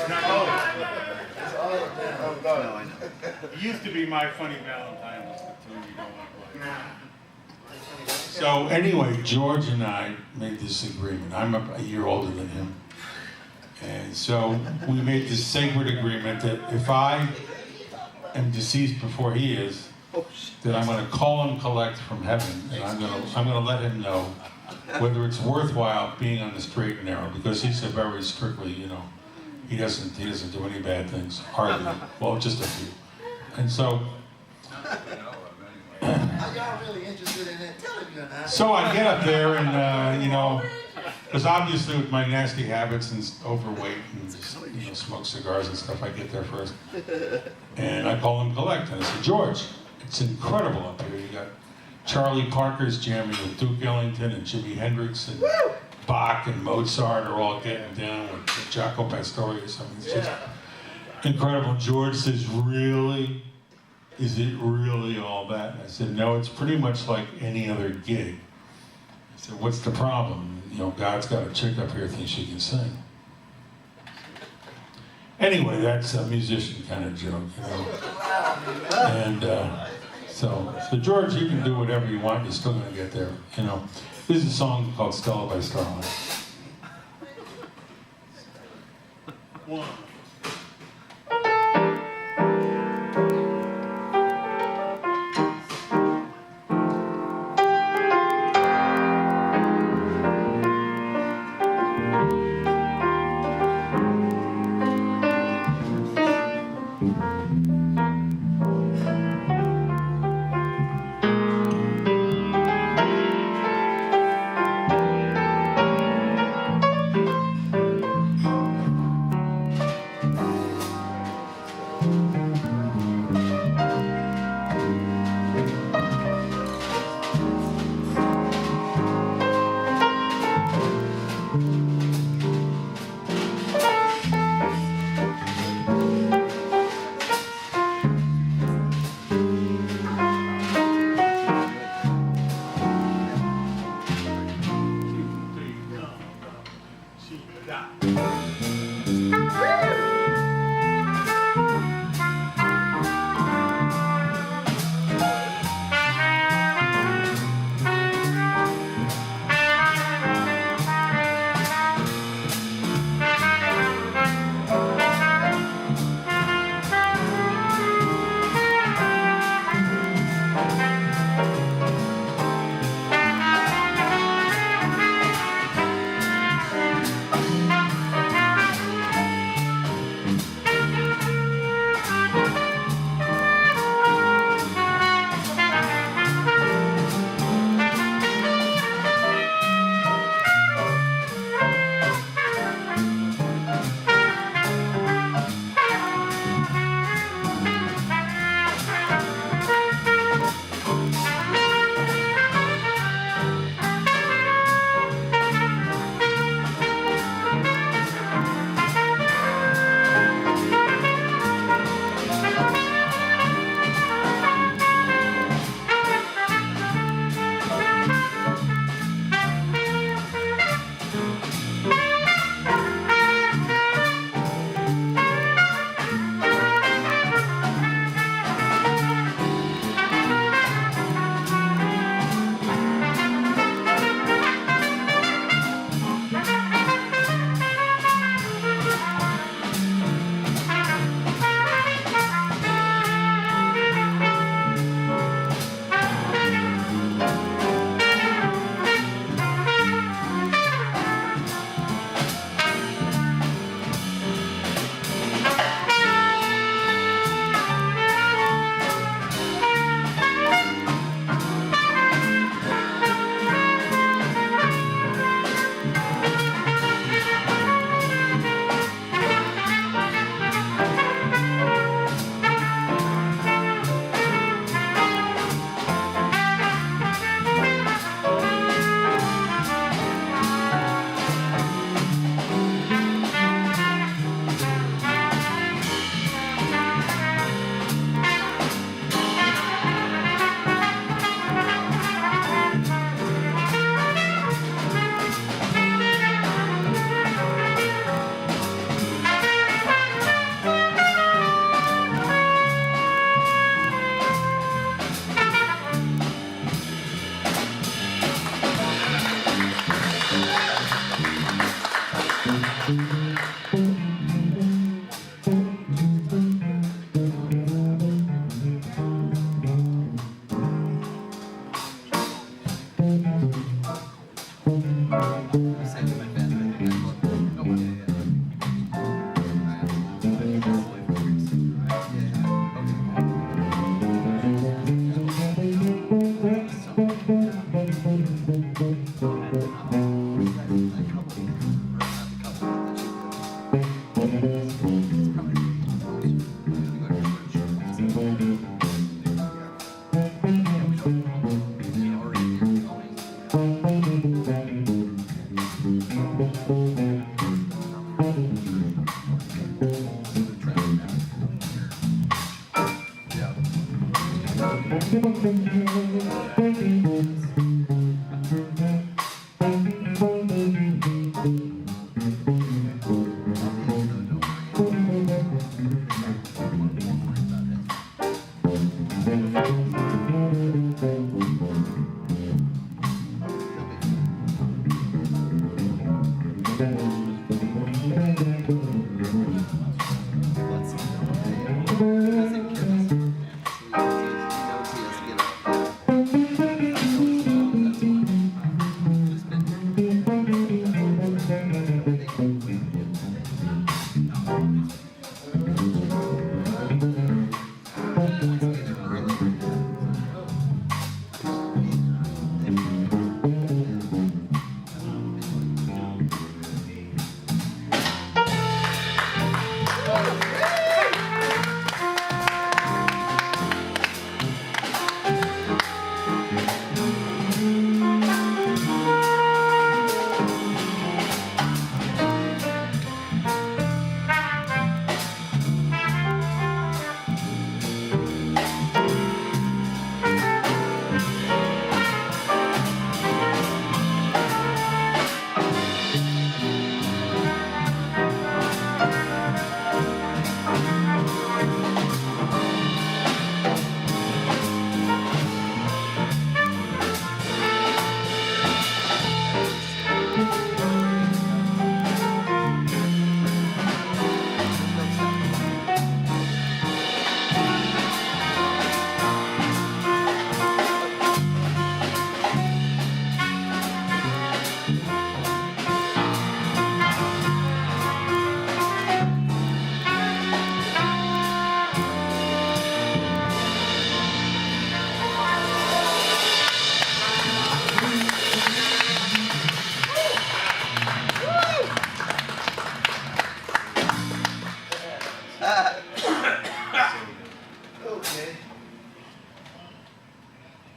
No, I know. It used to be My Funny Valentine was the tune you don't want to play. So anyway, George and I made this agreement. I'm a year older than him. And so we made this sacred agreement that if I am deceased before he is, that I'm going to call and collect from heaven, and I'm going to let him know whether it's worthwhile being on the straight and narrow, because he's a very strictly, he doesn't do any bad things, hardly. Well, just a few. And so, so I get up there and, because obviously with my nasty habits and overweight and just, smoke cigars and stuff, I get there first. And I call and collect, and I say, George, it's incredible up here. You got Charlie Parker's jamming with Duke Ellington and Jimi Hendrix and Bach and Mozart are all getting down with Jaco Pastorius. I mean, it's just incredible. George says, really? Is it really all that? And I said, no, it's pretty much like any other gig. I said, what's the problem? God's got a chick up here thinks she can sing. Anyway, that's a musician kind of joke, And so George, you can do whatever you want. You're still going to get there, This is a song called Stella by Starlight. One.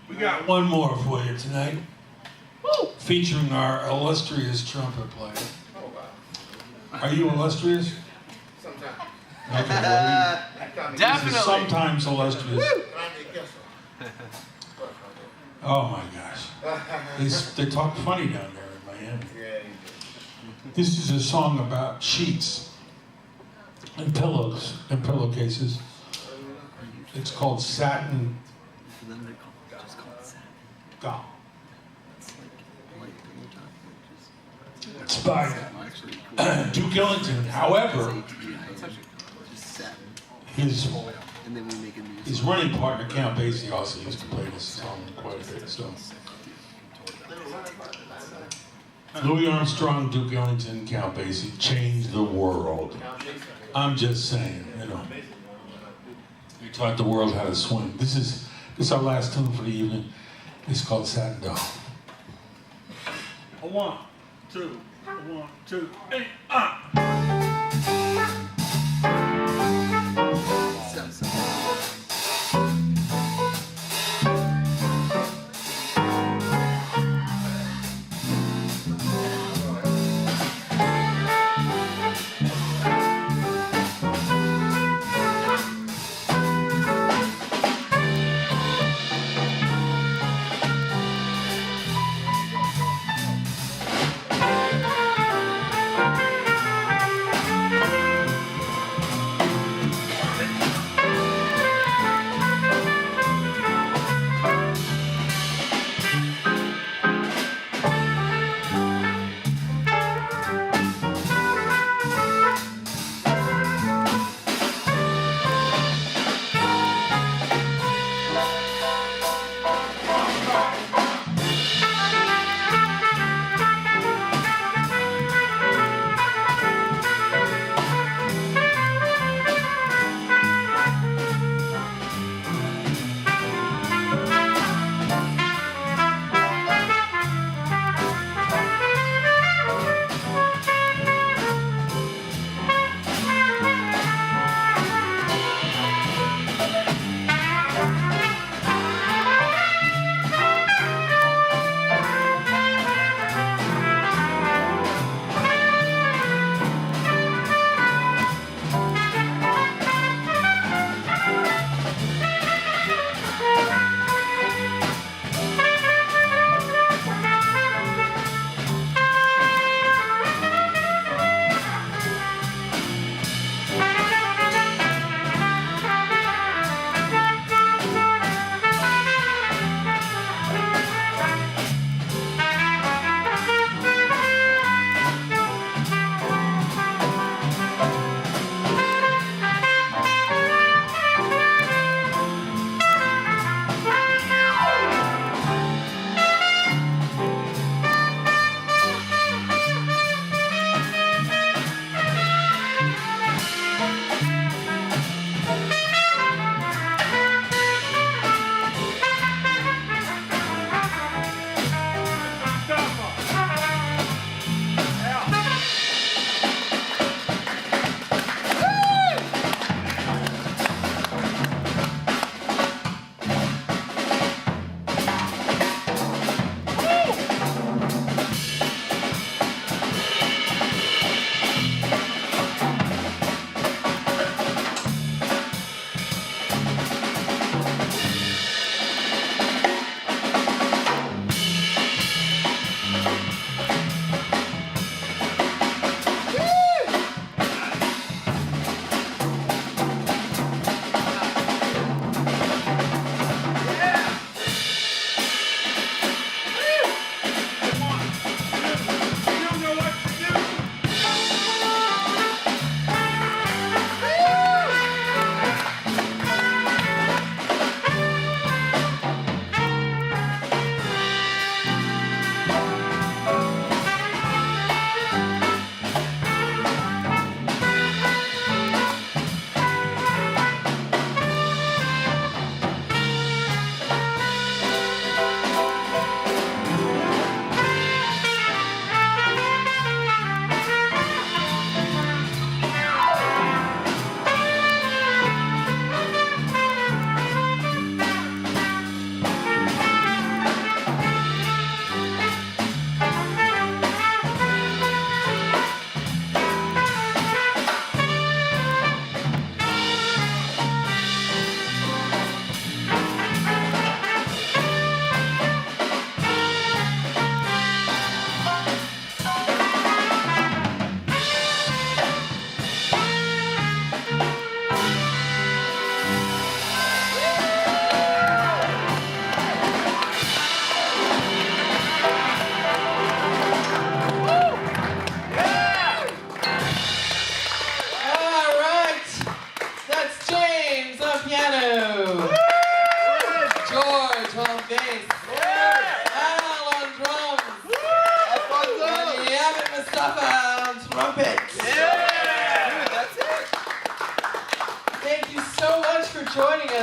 We got one more for you tonight, featuring our illustrious trumpet player. Are you illustrious? Sometimes. Okay, well, Definitely. this is sometimes illustrious. Oh my gosh. They talk funny down there in Miami. This is a song about sheets and pillows and pillowcases. It's called Satin Gown. It's by Duke Ellington. However, his running partner, Count Basie, also used to play this song quite a bit. So, Louis Armstrong, Duke Ellington, Count Basie changed the world. I'm just saying, you know. We taught the world how to swing. This is our last tune for the evening. It's called Satin Doll. 1, 2, 1, 2, 8,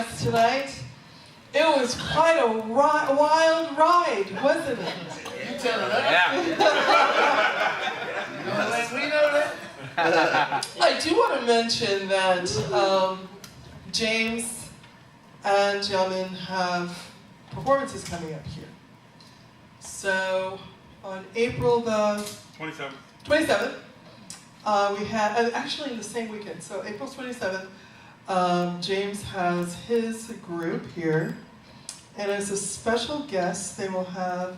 us tonight. It was quite a wild ride, wasn't it? You tell her that. Yeah. We know that. I do want to mention that James and Yamin have performances coming up here. So on April the 27. 27th, we had, actually in the same weekend, so April 27th, James has his group here, and as a special guest, they will have,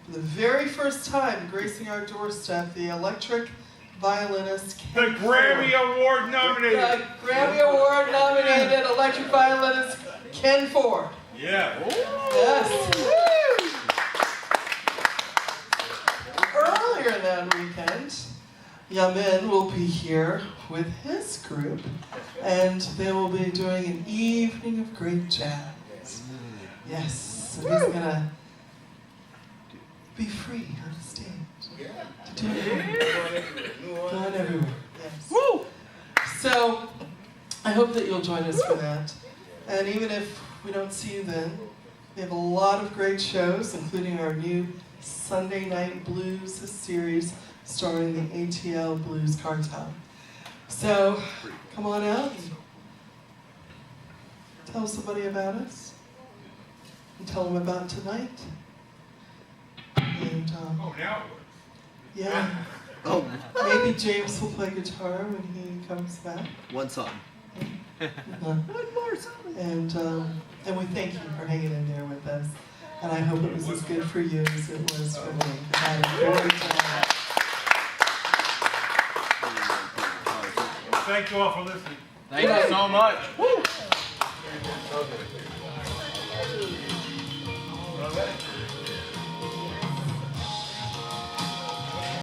for the very first time, gracing our doorstep, the electric violinist, The Grammy Award nominated. the Grammy Award nominated electric violinist, Ken Ford. Yeah. Yes. Earlier that weekend, Yamin will be here with his group, and they will be doing an evening of great jazz. Yes, so he's gonna be free on the stage. To do it going everywhere. Yes. Woo! So I hope that you'll join us for that. And even if we don't see you then, we have a lot of great shows, including our new Sunday Night Blues series starring the ATL Blues Cartel. So come on out and tell somebody about us. And tell them about tonight. And Oh, now. yeah, Oh, maybe James will play guitar when he comes back. one song. One more song. And we thank you for hanging in there with us. And I hope it was as good for you as it was for me. I had a great time. Thank you all for listening. Thank you so much. Woo!